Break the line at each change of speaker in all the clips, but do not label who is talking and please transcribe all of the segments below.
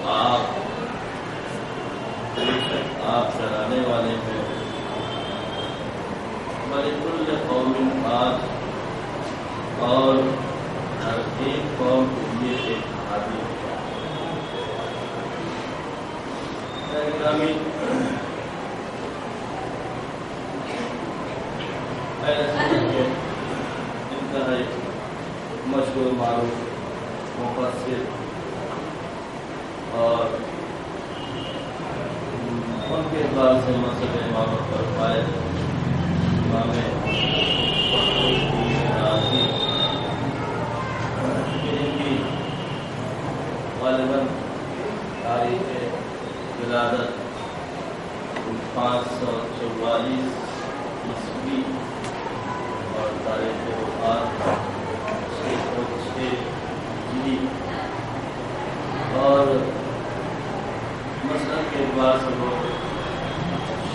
آپ ہاتھ اور ہر ایک قوم کے لیے ایک ہادی ہوتا ہے۔ گرامی انتہائی مشہور معروف مفسر اور ان کے اعتبار سے مسئلہ امامت پر فائز امام راضی ان کی غالباً تاریخ ولادت 544 عیسوی اور تاریخ وفات 606 ہجری اور مسلک کے اعتبار سے وہ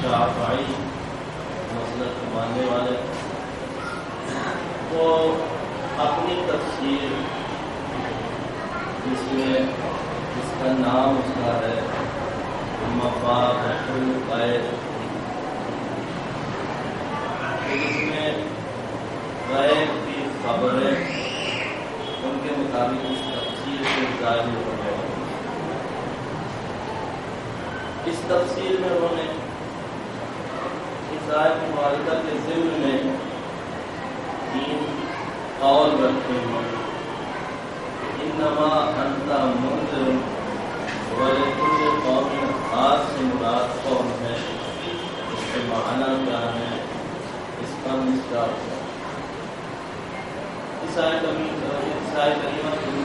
شافعی مسلک کے ماننے والے، وہ اپنی تفسیر جس کا نام اس کا ہے مفاتح الغیب، جس میں غیب کی خبریں ان کے مطابق اس تفسیر سے ظاہر ہونے والی۔ اس تفسیر میں انہوں نے اس آیت مبارکہ کے ضمن میں 3 قول رکھے ہیں۔ انما انت منذر ولکل قوم خاص سے مراد قوم ہے، اس کے معنی کیا ہے، اس کا مصداق ہے۔ اس آیت کریمہ کے میں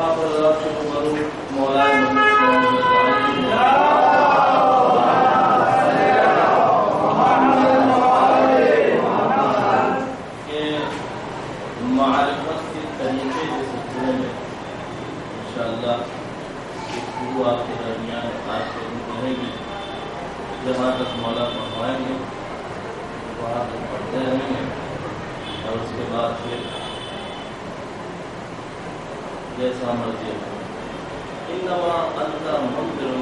آپ اللہ سے روبرو مولا کہ معرفت کے طریقے کے سلسلے میں انشاءاللہ گفتگو آپ کے درمیان آج سے رہے گی۔ جہاں تک مولا فرمائیں گے وہاں تک پڑھتے رہیں گے اور اس کے بعد پھر جیسا مرضی ہے۔ انما انت منذر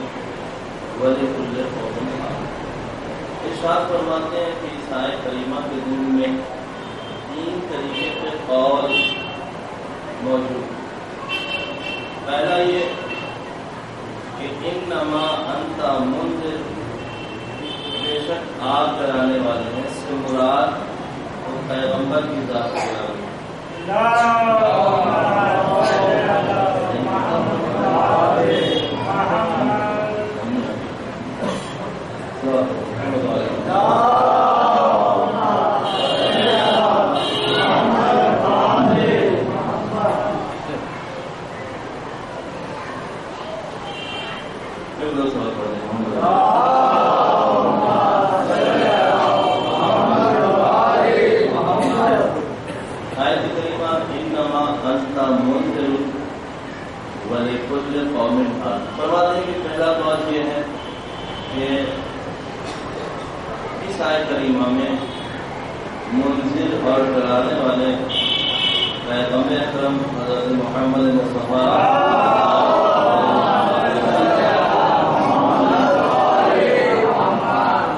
ولکل قوم حاضر۔ ارشاد فرماتے ہیں کہ اس آیت کریمہ کے ضمن میں 3 طریقے کے قول موجود۔ پہلا یہ کہ انما انت منذر، بے شک آپ ڈرانے والے ہیں، اس سے مراد اور پیغمبر کی ذات سے فرماتے ہیں کہ پہلا بات یہ ہے کہ اس آیت کریمہ میں منذر اور ڈرانے والے پیغمبر اکرم حضرت محمد مصطفیٰ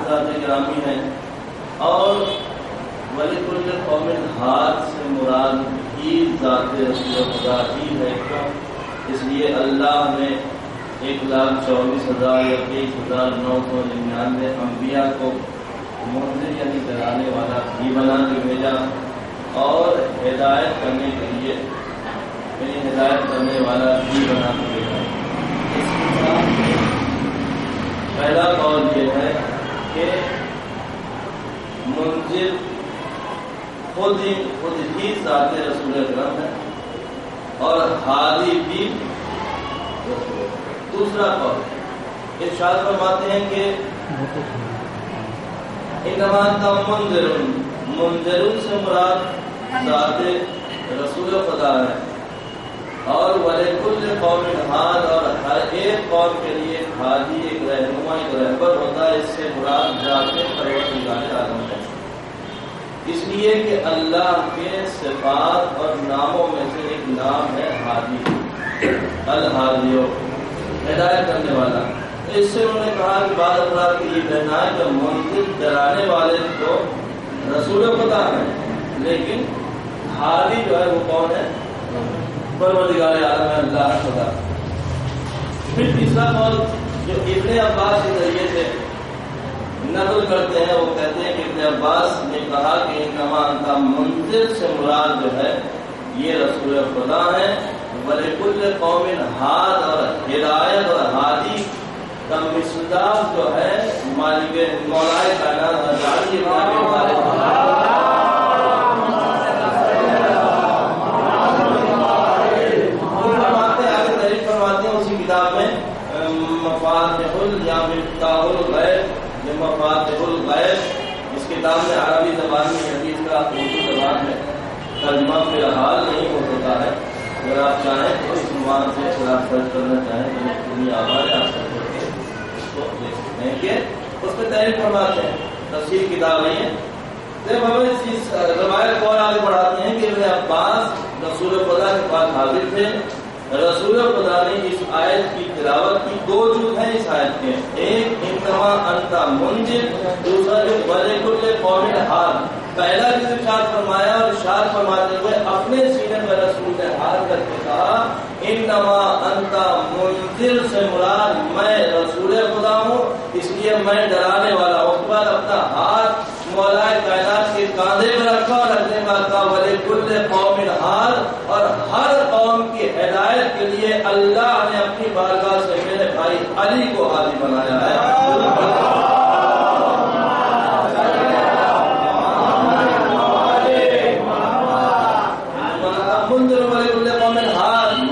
ذات گرامی ہیں، اور ولکل قوم ہاتھ سے مراد ہی ذات رسول خدا ہی ہے۔ کیوں؟ اس لیے اللہ نے 1,24,000 یا 23,999 انبیاء کو منذر یعنی ڈرانے والا بھی بنا کے بھیجا، اور ہدایت کرنے کے لیے یعنی ہدایت کرنے والا بھی بنا کے بھیجا۔ اس کے ساتھ پہلا قول یہ ہے کہ منذر خود ہی ذات رسول اکرم ہے اور ہادی بھی۔ دوسرا قول ارشاد فرماتے ہیں کہ انما انت منذر، منذر سے مراد ذات رسول خدا ہے، اور ولکل قوم ہاد، اور ہر ایک قوم کے لیے ہادی ایک رہنما ایک رہبر ہوتا ہے۔ اس سے مراد ذات پروردگار عالم ہے، اس لیے کہ اللہ کے صفات اور ناموں میں سے ایک نام ہے ہادی، الہادی، ہدایت کرنے والا۔ اس سے انہوں نے کہا کہ بعض افراد کی یہ کہنا ہے کہ منذر ڈرانے والے کو رسول خدا ہے، لیکن ہادی جو ہے وہ کون ہے؟ پروردگار عالم ہے، اللہ خدا۔ پھر تیسرا قول جو ابن عباس کے ذریعے سے نقل کرتے ہیں، وہ کہتے ہیں کہ ابن عباس نے کہا کہ انما انت منذر سے مراد جو ہے یہ رسول خدا ہے، وَلِكُلِّ قَوْمٍ ہاد اور ہدایت اور ہادی کا مصداق جو ہے مالک مولائے کائنات حضرت ابن ابی طالب فرماتے ہیں اسی کتاب میں مفاتح یا مفتاح الغیب، یہ مفاتح الغیب اس کتاب میں عربی زبان میں حدیث کا اردو زبان میں ترجمہ فی الحال نہیں ہو سکتا ہے۔ اگر آپ چاہیں تو اس عنوان سے اگر آپ سرچ کرنا چاہیں تو دنیا آباد آپ سرچ کر کے اس کو دیکھ سکتے ہیں کہ اس میں تحریر فرماتے ہیں، تفسیر کتاب نہیں ہے۔ جب ہم اس روایت کو اور آگے بڑھاتے ہیں کہ ابن عباس رسول خدا کے پاس حاضر تھے، رسول خدا نے اس آیت کی تلاوت کی، دو جز ہیں اس آیت کے، ایک انما انت منذر، دوسرا جو وَلِكُلِّ قَوْمٍ ہاد۔ پہلا جو ارشاد فرمایا اور ارشاد فرماتے ہوئے اپنے سینے میں رسول نے ہاتھ کر کے کہا انما انت منذر سے مراد میں رسول خدا ہوں، اس لیے میں ڈرانے والا ہوں۔ اس کے بعد اپنا ہاتھ مولائے کائنات کے کاندھے میں رکھا اور رکھنے کے بعد کہا وَلِكُلِّ قَوْمٍ ہاد، اور ہر قوم کی ہدایت کے لیے اللہ نے اپنی بارگاہ سے میرے بھائی علی کو ہادی بنایا ہے۔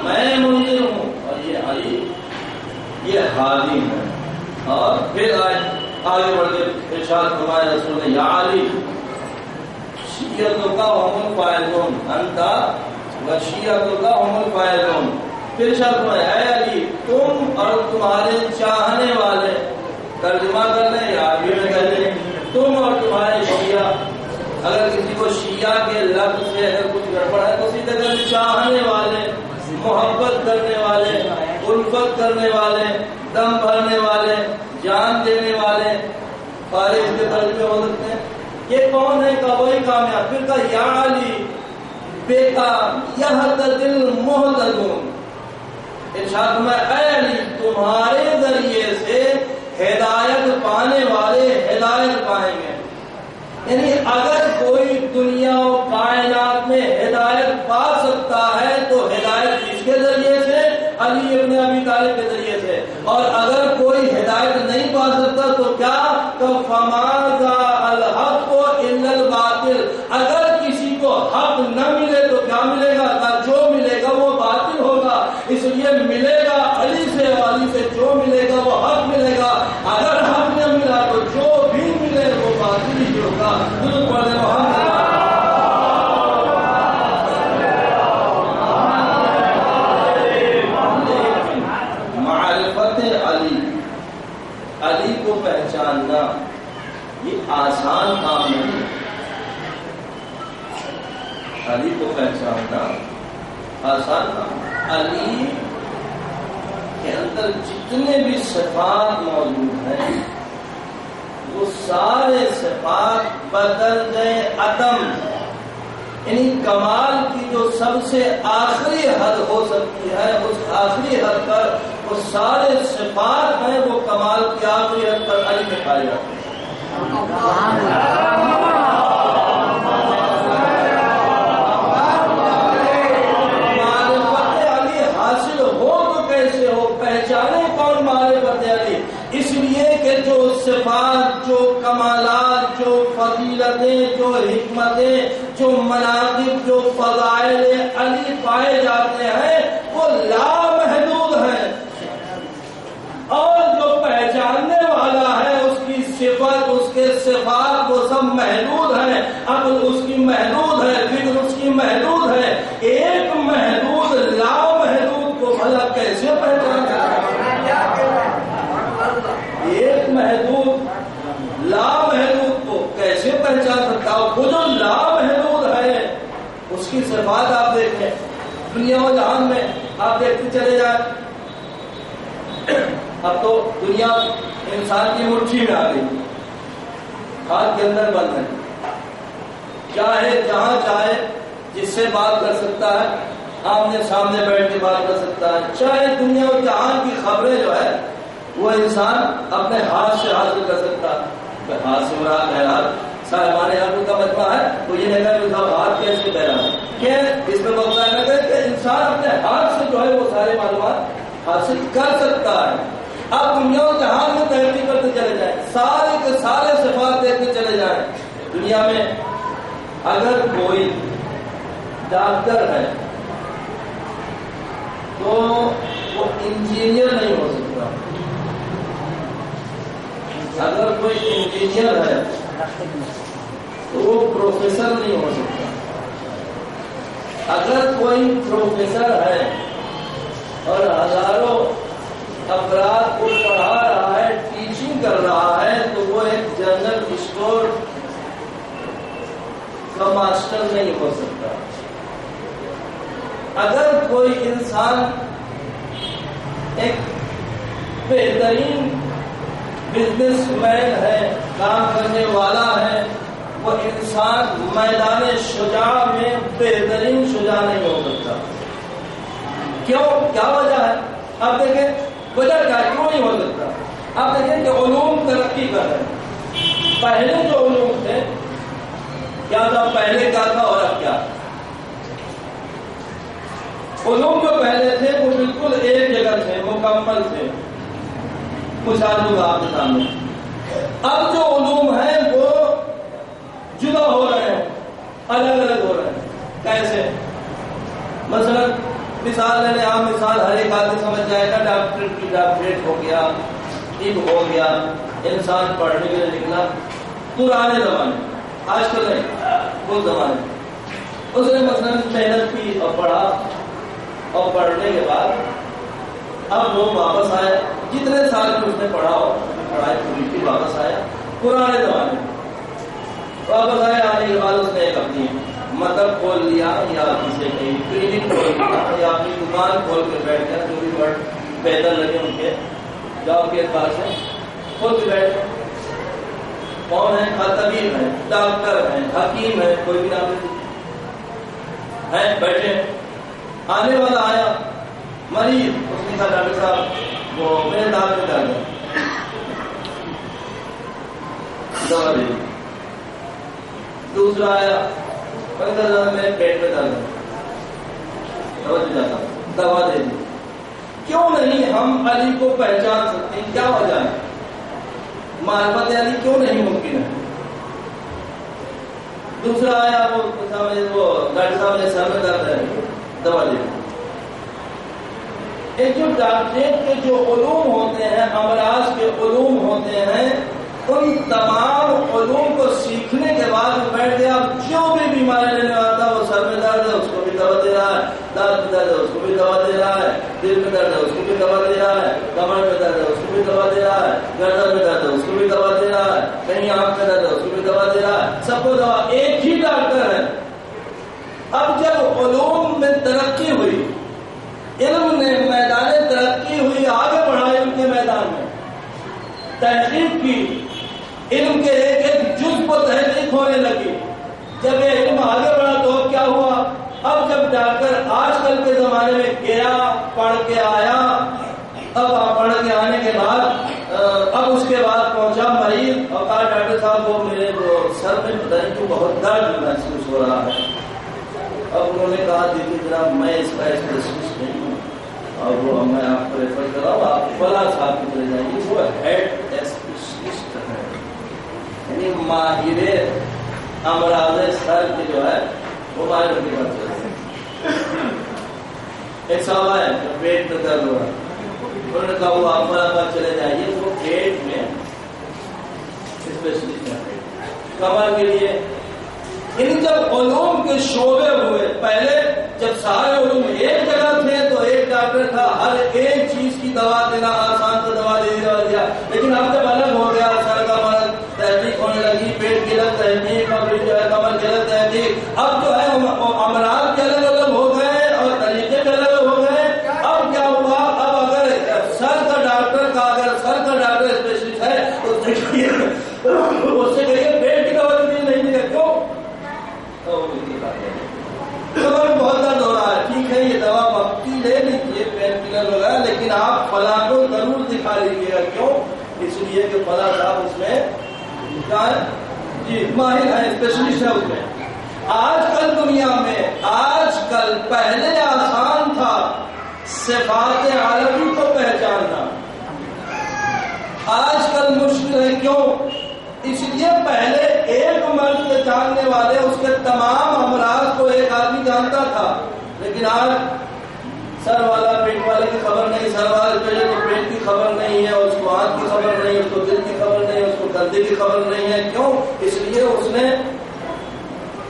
میں منذر ہوں اور یہ علی یہ ہادی ہے۔ اور پھر آگے بڑھ کے ارشاد فرمایا رسول نے یا علی شیعتوں کا ہم الفائزون انتا و شیعتوں کا ہم الفائزون۔ پھر ارشاد فرمایا اے علی تم اور تمہارے چاہنے والے، ترجمہ کر لیں یا عربی میں کہہ لیں، تم اور تمہارے شیعہ، اگر کسی کو شیعہ کے لفظ سے اگر کچھ گڑبڑ ہے تو سیدھے کہتے ہیں چاہنے والے، محبت کرنے والے، الفت کرنے والے، دم بھرنے والے، جان دینے والے، فارغ کے ترجمے ہو سکتے ہیں۔ یہ کون ہے؟ کہ وہی کامیاب۔ پھر کہا یا علی بیٹا یہتدی المہتدون، ارشاد میں اے علی تمہارے ذریعے سے ہدایت پانے والے ہدایت پائیں گے۔ یعنی اگر کوئی دنیا و کائنات میں ہدایت پا سکتا ہے تو ہدایت کس کے ذریعے سے؟ علی ابن ابی طالب کے ذریعے سے۔ اور اگر کوئی ہدایت نہیں پا سکتا تو کیا؟ فَمَاذَا الْحَقُّ إِلَّا الْبَاطِلُ، اگر کسی کو حق نہ ملے تو کیا ملے گا؟ جو ملے گا وہ باطل ہوگا، اس لیے ملے گا علی سے، علی سے جو ملے گا وہ حق ملے گا۔ اگر حق نہ ملا تو جو بھی ملے وہ باطل ہی ہوگا۔ درود پڑھیں محمد۔ معرفت علی کو پہچاننا یہ آسان کام نہیں، علی کو پہچاننا آسان کام۔ علی کے اندر جتنے بھی صفات موجود ہیں وہ سارے صفات بدرجہ عدم، یعنی کمال کی جو سب سے آخری حد ہو سکتی ہے اس آخری حد پر وہ سارے صفات ہیں، وہ کمال کی آخری حد پر علی میں پائے جاتے ہیں۔ معرفت علی حاصل ہو تو کیسے ہو؟ پہچانے کون معرفت علی؟ اس لیے کہ جو صفات، جو کمالات، جو فضیلتیں، جو حکمتیں، جو مناقب، جو فضائل علی پائے جاتے ہیں وہ لامحدود ہیں، اور جو پہچاننے والا ہے اس کی صفت، اس کے صفات وہ سب محدود ہیں۔ عقل اس کی محدود ہے، فکر اس کی محدود ہے۔ ایک محدود لامحدود کو بھلا کیسے پہچان سکتا ہے؟ ایک محدود لامحدود کو کیسے پہچان سکتا ہے؟ وہ جو لامحدود ہے اس کی صفات آپ دیکھیں، دنیا و جہان میں آپ دیکھتے چلے جائیں۔ اب تو دنیا انسان کی مٹھی میں آ گئی، ہاتھ کے اندر بند ہے،
چاہے جہاں چاہے جس سے بات کر سکتا ہے، آمنے سامنے بیٹھ کے بات کر سکتا ہے، چاہے دنیا و جہان کی خبریں جو ہے وہ انسان اپنے ہاتھ سے حاصل کر سکتا ہے۔ ہاتھ سے مراد ہے صاحبان عقل کا مجمع ہے، تو یہ نہیں کہا کہ ہاتھ کیسے پھیلا کہ اس میں بہت سارا کہ انسان اپنے ہاتھ سے جو ہے وہ سارے معلومات حاصل کر سکتا ہے۔ اب دنیا و جہان میں ترقی کرتے چلے جائیں، سارے کے سارے صفات دیکھتے چلے جائیں۔ دنیا میں اگر کوئی ڈاکٹر ہے تو وہ انجینئر نہیں ہو سکتا، اگر کوئی انجینئر ہے تو وہ پروفیسر نہیں ہو سکتا، اگر کوئی پروفیسر ہے اور ہزاروں افراد کو پڑھا رہا ہے، ٹیچنگ کر رہا ہے، تو وہ ایک جنرل اسٹور کا ماسٹر نہیں ہو سکتا۔ اگر کوئی انسان ایک بہترین بزنس مین ہے، کام کرنے والا ہے، وہ انسان میدان شجاع میں بہترین شجاع نہیں ہو سکتا۔ کیوں؟ کیا وجہ ہے؟ آپ دیکھیں وجہ کیا ہے، کیوں نہیں ہو سکتا؟ آپ دیکھیں کہ علوم ترقی کر رہے ہیں۔ پہلے جو علوم تھے کیا تھا، پہلے کیا تھا اور اب کیا؟ علوم جو پہلے تھے وہ بالکل ایک جگہ تھے، مکمل تھے، مثال ہوگا آپ کے سامنے۔ اب جو علوم ہیں وہ جدا ہو رہے ہیں، الگ الگ ہو رہے ہیں۔ کیسے؟ مثلا مثال لینے، عام مثال ہر ایک آدمی سمجھ جائے گا، ڈاکٹریٹ کی ڈاکٹریٹ ہو گیا، طب ہو گیا، انسان پڑھنے کے لیے نکلا پرانے زمانے، آج کل نہیں، اس زمانے اس نے مثلا محنت کی اور پڑھا، اور پڑھنے کے بعد اب وہ واپس آیا، جتنے سال میں اس نے پڑھا ہو پڑھائی پوری کی، واپس آیا پرانے زمانے میں، واپس آیا، آنے کے بعد اس نے ایک اپنی مطلب کھول لیا، یا کسی کہیں کلینک کھول لیا، یا اپنی دکان کھول کے بیٹھ گیا، جو بھی ورڈ بہتر لگے ان کے جاب کے اعتبار سے کھول کے بیٹھ گیا۔ کون ہے؟ طبیب ہے، ڈاکٹر ہے، حکیم ہے، کوئی بھی نام ہے، بیٹھے۔ آنے والا آیا مریض، اس نے کہا ڈاکٹر صاحب وہ میرے دانت میں درد ہے، دوا دے دی۔ دوسرا آیا، میرے پیٹ میں درد ہے، دوا دے دی۔ کیوں نہیں ہم علی کو پہچان سکتے ہیں؟ کیا وجہ ہے؟ معرفت علی کیوں نہیں ممکن ہے؟ دوسرا آیا، وہ ڈاکٹر صاحب نے سر میں درد ہے، دوا دے دی۔ ایک جو ڈاکٹریٹ کے جو علوم ہوتے ہیں، امراض کے علوم ہوتے ہیں، ان تمام علوم کو سیکھنے کے بعد بیٹھ گیا، جو بھی بیماری لینے آتا ہے، وہ سر میں درد ہے اس کو بھی دوا دے رہا ہے، دانت میں درد ہے اس کو بھی دوا دے رہا ہے، دل میں درد ہے اس کو بھی دوا دے رہا ہے، کمر میں درد ہے اس کو بھی دوا دے رہا ہے، گردن میں درد ہے اس کو بھی دوا دے رہا ہے، کہیں آنکھ میں درد ہے اس کو بھی دوا دے رہا ہے، سب کو دوا، ایک ہی ڈاکٹر ہے۔ اب جب علوم میں ترقی ہوئی، علم نے میدان ترقی ہوئی، آگے بڑھا علم کے میدان میں تحقیق کی، علم کے ایک ایک جز کو تحقیق ہونے لگی۔ جب یہ علم آگے بڑھا تو اب کیا ہوا؟ اب جب ڈاکٹر آج کل کے زمانے میں گیا، پڑھ کے آیا، اب پڑھ کے آنے کے بعد اب اس کے بعد پہنچا مریض اور کہا ڈاکٹر صاحب وہ میرے سر میں پتہ نہیں کیوں بہت درد محسوس ہو رہا ہے۔ اب انہوں نے کہا دیکھیے جناب میں اس کا اسپیشلسٹ نہیں ہوں، اور وہ میں آپ کو ریفر کر رہا ہوں، آپ فلاں صاحب کی طرح جائیے، وہ ہیڈ اسپیشلسٹ ہے، یعنی ماہر امراض سر کے جو ہے وہ ماہر کے پاس چلتے ہیں۔ ایک صاحب آئے پیٹ میں درد ہو رہا ہے، انہوں نے کہا وہ آپ فلاں پاس چلے جائیے، وہ پیٹ میں اسپیشلسٹ ہے، کمر کے لیے۔ ان جب علوم کے شعبے ہوئے، پہلے جب سارے علوم ایک جگہ تھے تو ایک ڈاکٹر تھا، ہر ایک چیز کی دوا دینا، آسان سے دوا دیا، لیکن اب جب الگ ہو گیا، سر کا مرض تحقیق ہونے لگی، پیٹ کی الگ تحقیق، اور جو ہے کمر کی الگ تحقیق، اب جو ہے امراض کے الگ الگ ہو گئے اور طریقے کے الگ ہو گئے۔ اب کیا ہوا؟ اب اگر سر کا ڈاکٹر اسپیشلسٹ ہے تو اس سے کہیے پیٹ کی دوا نہیں دے گا، کیوں؟ سگنل وغیرہ، لیکن آپ فلاں کو ضرور دکھا لیجیے گا. کیوں؟ اس لیے کہ فلاں صاحب اس میں کیا ہے جی ماہر ہے، اسپیشلسٹ ہے اس میں. آج کل دنیا میں، آج کل پہلے آسان تھا صفات عالمی کو پہچاننا، آج کل مشکل ہے. کیوں؟ اس لیے پہلے ایک مرض جاننے والے اس کے تمام امراض کو ایک آدمی جانتا تھا، لیکن آج سر والا پیٹ والے کی خبر نہیں، سر والے پہ تو پیٹ کی خبر نہیں ہے، اس کو آنکھ کی خبر نہیں، اس کو دل کی خبر نہیں، اس کو گردے کی خبر نہیں ہے. کیوں؟ اس لیے اس نے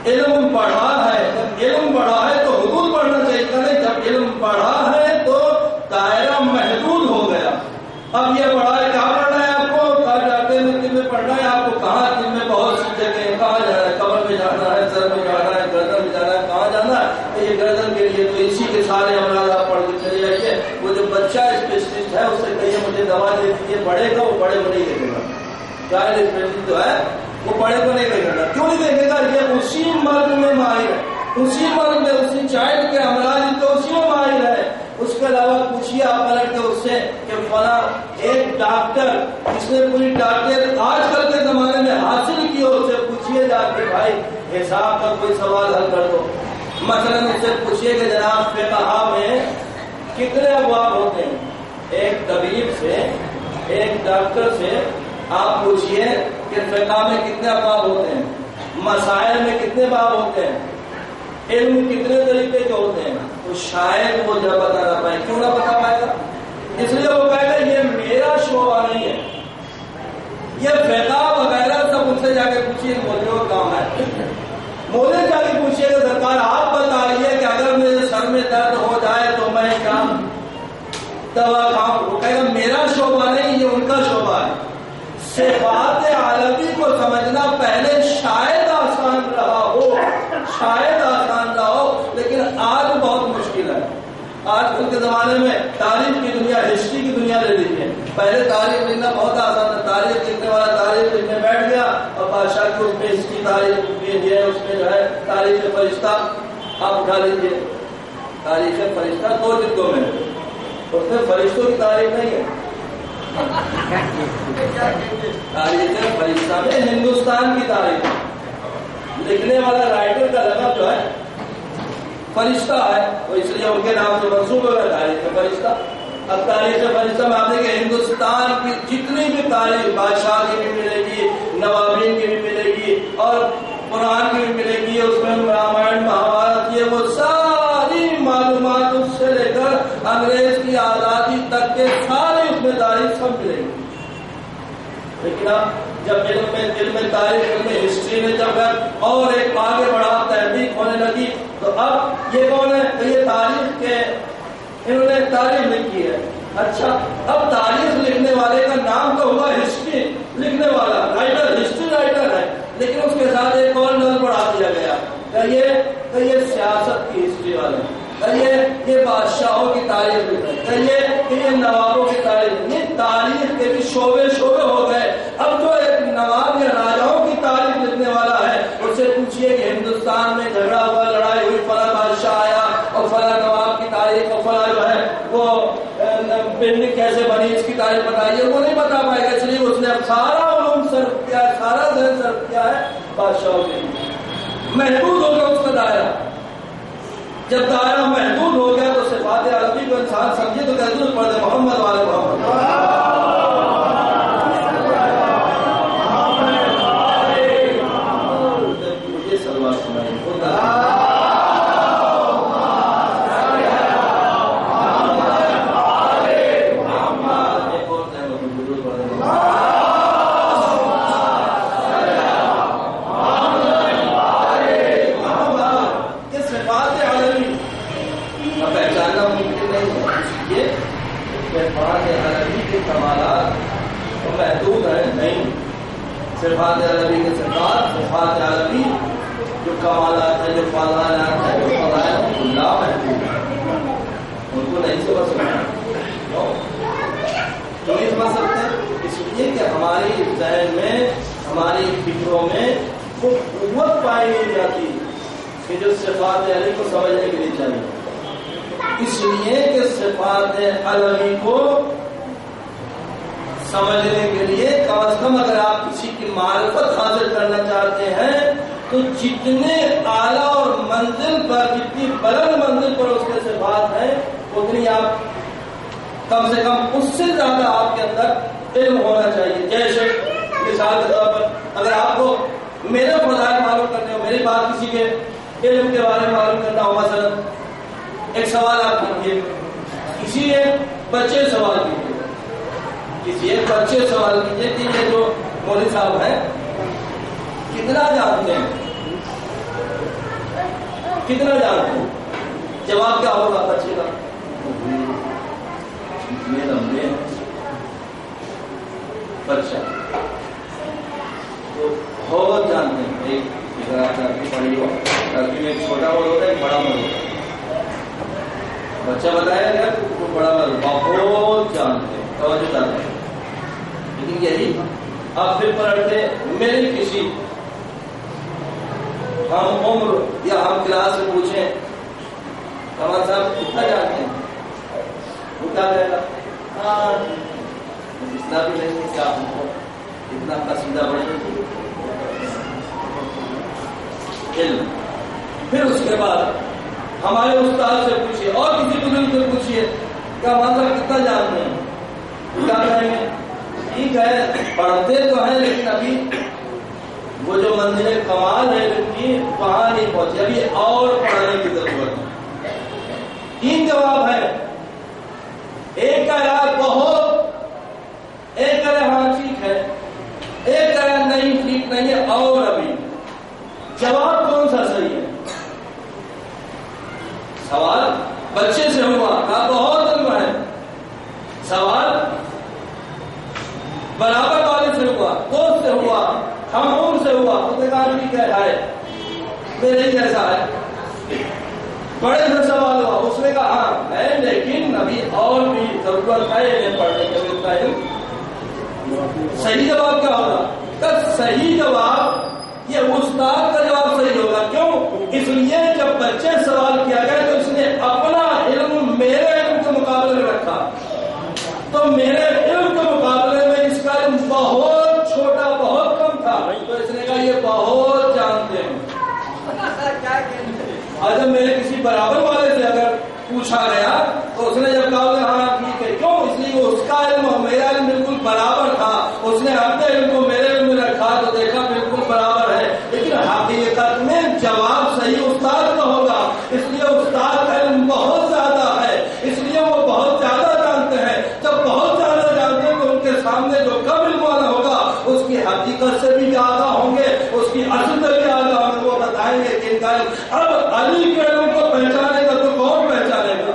علم پڑھا ہے. جب علم بڑھا ہے تو حدود پڑھنا چاہیے. جب علم بڑھا ہے تو دائرہ محدود ہو گیا. اب یہ بڑھا ہے، کیا پڑھنا ہے آپ کو؟ کہا جاتے ہیں دل میں پڑھنا ہے آپ کو. کہاں؟ دل میں بہت سی جگہ ہیں. کہاں جانا ہے؟ کمر میں جانا ہے، سر میں جانا ہے، گردن میں جانا ہے. کہاں جانا ہے؟ تو یہ گردن کے لیے تو اسی کے سارے امراض آپ پڑھ کے چلے جائیے. وہ جو بچہ اسپیشلسٹ ہے اس سے کہیے مجھے دوا دے دیجیے، پڑھے گا وہ بڑے کو نہیں دیکھے گا. چائلڈ اسپیشلسٹ جو ہے وہ بڑے کو نہیں دیکھے گا. کیوں نہیں دیکھے گا؟ یہ اسی مرض میں ماہر ہے، اسی مرض میں، اسی چائلڈ کے امراض تو اسی میں ماہر ہے. اس کے علاوہ پوچھیے آپ پلٹ کے اس سے کہ فلاں ایک ڈاکٹر جس نے پوری ڈاکٹر آج کل کے زمانے میں حاصل کی ہو، اس سے پوچھیے جا کے بھائی حساب کا کوئی سوال حل کر دو. مثلاً اس سے پوچھیے کہ جناب فقہ میں کتنے ابواب ہوتے ہیں. ایک طبیب سے، ایک ڈاکٹر سے آپ پوچھیے کہ فقہ میں کتنے ابواب ہوتے ہیں، مسائل میں کتنے باب ہوتے ہیں، علم کتنے طریقے کے ہوتے ہیں، تو شاید وہ جب بتا نہ پائے. کیوں نہ بتا پائے گا؟ اس لیے وہ کہے گا یہ میرا شعبہ نہیں ہے. یہ فقہ وغیرہ سب ان سے جا کے پوچھیے، مولویوں کا کام ہے. مولوی جا کے پوچھیے کہ سرکار آپ بتائیے کہ اگر میرے سر میں درد ہو جائے تو میں کیا دوا کھاؤں؟ وہ کہے گا میرا شعبہ نہیں، یہ ان کا شعبہ ہے. صفات عالمی کو سمجھنا پہلے شاید آسان رہا ہو، شاید آسان رہا ہو، لیکن آج بہت مشکل ہے. آج کل کے زمانے میں تاریخ کی دنیا، ہسٹری کی دنیا لے لیجیے. پہلے تاریخ لکھنا بہت آسان تھا. تاریخ لکھنے والا تاریخ لکھنے بیٹھ گیا اور بادشاہ کی اس میں ہسٹری تاریخ ہے، اس میں جو ہے تاریخ فرشتہ آپ اٹھا لیجیے. تاریخ فرشتہ 2 جلدوں میں، اس میں فرشتوں کی تاریخ نہیں ہے. تاریخ فرشتہ میں ہندوستان کی تاریخ، لکھنے والا رائٹر کا لقب جو ہے فرشتہ ہے، تو اس لیے ان کے نام سے منسوب ہو رہا ہے تاریخ فرشتہ. اب تاریخ فرشتہ میں آپ دیکھیں ہندوستان کی جتنی بھی تاریخ، بادشاہ کی بھی ملے گی، نوابین کی بھی ملے گی، اور قرآن کی بھی ملے گی. اس میں رامائن، مہابھارت، یہ وہ ساری معلومات اس سے لے کر انگریز کی آزادی تک کے سارے اس میں تاریخ سب ملے گی. لیکن اب جب علم میں تاریخ، علم میں ہسٹری نے جب اور ایک آگے بڑھا، تحقیق ہونے لگی، تو اب یہ کون ہے؟ تو یہ تاریخ کے انہوں نے تاریخ لکھی ہے. اچھا، اب تاریخ لکھنے والے کا نام تو ہوا ہسٹری لکھنے والا، رائٹر، ہسٹری رائٹر ہے، لیکن اس کے ساتھ ایک اور نظر بڑھا دیا گیا کہ یہ سیاست کی ہسٹری والے، یہ بادشاہوں کی تاریخ لکھ رہے ہیں، یہ نوابوں کی تاریخ. یہ تاریخ کے بھی شعبے ہو گئے. اب جو ایک نواب یا راجاؤں کی تاریخ لکھنے والا ہے، اس سے پوچھیے کہ ہندوستان میں جھگڑا ہوا، لڑائی ہوئی، فلاں بادشاہ آیا اور فلاں نواب کی تاریخ، اور فلاں جو ہے وہ بلڈنگ کیسے بنی، اس کی تاریخ بتائیے، وہ نہیں بتا پائے گا. اس لیے اس نے سارا علوم صرف کیا ہے، سارا ذہن صرف کیا ہے بادشاہوں کے لیے. محدود ہو گیا اس کا دائرہ. جب دائرہ محدود ہو گیا تو صفات عالمی کو انسان سمجھے تو کہتے ہیں پڑھ دے محمد والے محمد. مجھے سلوات سنائیے. صفات عالمی کے سرکار، صفات عالمی جو کمالات ہیں، جو فضائلات ہیں، جو فضائل ہیں، اللہ محبوب ہے، ان کو نہیں سمجھ سکتے. کیوں نہیں سمجھ سکتے؟ اس لیے کہ ہماری ذہن میں، ہماری فکروں میں وہ قوت پائی نہیں جاتی کہ جو صفات عالمی کو سمجھنے کے لیے چاہیے. اس لیے کہ صفات الہی کو سمجھنے کے لیے کم از کم اگر آپ کسی کی معرفت حاصل کرنا چاہتے ہیں تو جتنے اعلیٰ اور منزل پر، جتنی بلند منزل پر اس کے صفات ہیں، اتنی آپ کم سے کم اس سے زیادہ آپ کے اندر علم ہونا چاہیے. جیسے مثال کے طور پر اگر آپ کو میرے فضائل معلوم کرنے ہو، میری بات کسی کے علم کے بارے میں معلوم کرنا ہو، مثلا ایک سوال آپ کیجیے، کسی ایک بچے سوال کیجیے، کسی ایک بچے سوال کیجیے کہ یہ جو مولوی صاحب ہیں کتنا جانتے ہیں، کتنا جانتے ہیں؟ جواب کیا ہوگا بچے کا؟ اتنے لمبے ہیں. بچہ تو بہت جانتے ہیں. ایک اگر آپ ترقی پڑھی ہو، ترقی میں ایک چھوٹا مول ہوتا ہے، ایک بڑا مول ہوتا ہے. بچہ بتایا گیا تو بڑا مول بہت جانتے ہیں، توجہ جانتے ہیں. لیکن یہی آپ پھر پلٹتے میری کسی ہم عمر یا ہم کلاس سے پوچھیں کمال صاحب کتنا جانتے ہیں، وہ کیا کہے گا؟ ہاں اتنا بھی نہیں کہ آپ کو اتنا قصیدہ پڑھیں. علم. پھر اس کے بعد ہمارے استاد سے پوچھیے اور کسی بزرگ سے پوچھیے کیا مطلب کتنا جانتے ہیں، کیا کہیں گے؟ ٹھیک ہے پڑھتے تو ہیں لیکن ابھی وہ جو منزل کمال ہے ان کی وہاں نہیں پہنچے، ابھی اور پڑھنے کی ضرورت ہے. 3 جواب ہے. ایک کا یار بہت، ایک کا ہاں ٹھیک ہے، ایک کا نہیں ٹھیک نہیں ہے اور ابھی. جواب کون سا صحیح ہے؟ سوال بچے سے ہوا کہا بہت علم ہے، سوال برابر والے سے ہوا، دوست سے ہوا، ہم عمر سے ہوا، اس نے کہا ٹھیک ہے میرے ہی جیسا ہے. بڑے سے سوال ہوا، اس نے کہا ہاں ہے لیکن ابھی اور بھی ضرورت ہے انہیں پڑھنے کے لیے. صحیح جواب کیا ہوگا؟ تو صحیح جواب یہ استاد کا جواب صحیح ہوگا. کیوں؟ اس لیے جب بچے سوال کیا گیا تو اس نے اپنا علم میرے علم کے مقابلے میں رکھا، تو میرے علم کے مقابلے میں اس کا علم بہت چھوٹا، بہت کم تھا، تو اس نے کہا یہ بہت جانتے ہیں. اور جب میرے کسی برابر والے سے اگر پوچھا گیا تو اس نے جب کہا ہاں ٹھیک ہے، کیوں؟ اس لیے وہ اس کا علم اور میرا علم بالکل برابر تھا. اس نے اپنے علم کو میرے علم میں رکھا تو دیکھا بالکل برابر ہے. لیکن حقیقت میں جواب صحیح استاد کا ہوگا. اس لیے استاد کا علم بہت زیادہ ہے، اس لیے وہ بہت زیادہ جانتے ہیں. جب بہت زیادہ جانتے ہیں تو ان کے سامنے جو کم علم والا ہوگا اس کی حقیقت سے بھی زیادہ ہوں گے، اس کی اصل سے بھی زیادہ ہوں گے. وہ بتائیں گے کہ ان کا علم. اب علی کے علم کو پہچانے گا تو کون پہچانے گا؟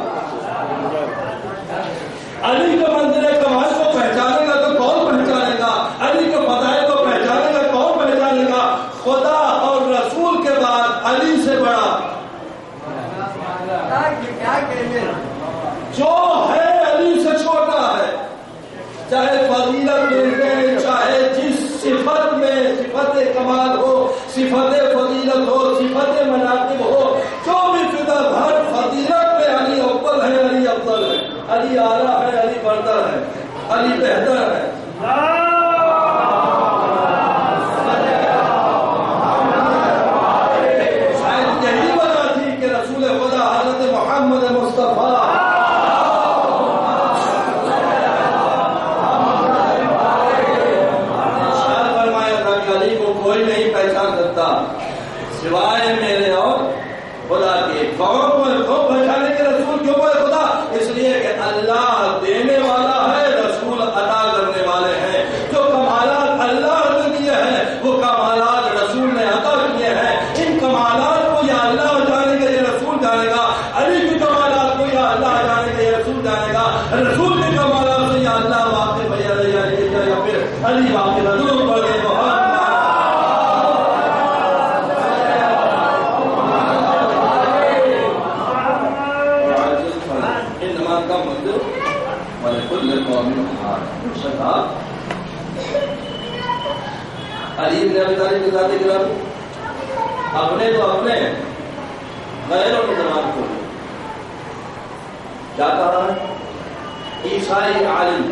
علی کے منزل کمال کو پہچانے گا تو کون پہچانے گا؟ علی کے فضائل کو پہچانے گا کون پہچانے گا؟ خدا اور رسول کے بعد علی سے بڑا جو ہے علی سے چھوٹا ہے. چاہے فضیلت میں، چاہے جس صفت میں، صفت کمال ہو، صفت فضیلت ہو، صفت مناقب ہو، جو بھی فضا ہر فضیلت میں علی اول ہے، علی افضل ہے، علی اعلیٰ ہے، علی برتر ہے، علی بہتر ہے. شاید یہی وجہ تھی کہ رسول خدا حضرت محمد مصطفیٰ کوئی نہیں پہچان سکتا سوائے میرے اور خدا کے. کون پہچانے کے رسول کیوں ہے خدا؟ اس لیے کہ اللہ دینے والا ہے، رسول عطا کرنے والے ہیں. جو کمالات اللہ نے دیے ہیں وہ کمالات رسول نے عطا کیے ہیں. ان کمالات کو یا اللہ جانے گا یا رسول جانے گا. علی کی کمالات کو یا اللہ جانے گا یا رسول جانے گا. رسول کی کمالات کو یا اللہ واقف یا پھر علی واقف رسول پڑھ گئے. علی بن ابی طالب کی ذات گرامی اپنے تو اپنے غیروں کی زبان کو کیا کہا ہے؟ عیسائی عالم،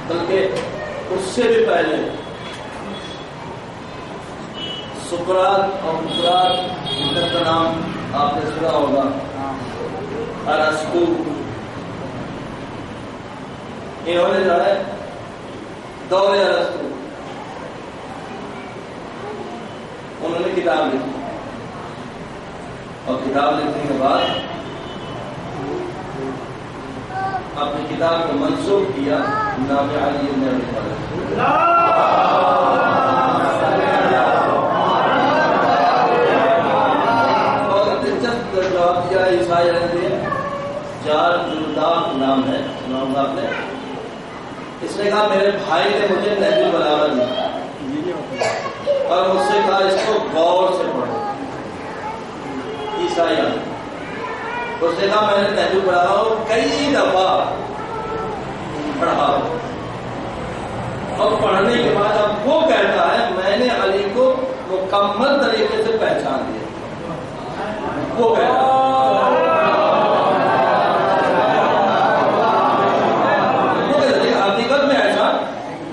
بلکہ اس سے بھی پہلے سقراط اور سقراط، ان کا نام آپ نے سنا ہوگا، ارسطو، انہوں نے جو ہے دور ارسطو انہوں نے کتاب لکھی، اور کتاب لکھنے کے بعد اپنی کتاب کو منسوخ کیا نام علی بن ابی طالب۔ اور دلچسپ جواب دیا عیسائی نے، جار جلداف نام ہے، نام آپ نے، اس نے کہا میرے بھائی نے مجھے نہج البلاغہ دی اور مجھ سے کہا اس کو غور سے پڑھو۔ عیسائی اس نے کہا میں نے نہج البلاغہ کئی دفعہ پڑھا، اور پڑھنے کے بعد اب وہ کہتا ہے میں نے علی کو مکمل طریقے سے پہچان لیا، وہ کہتا ہے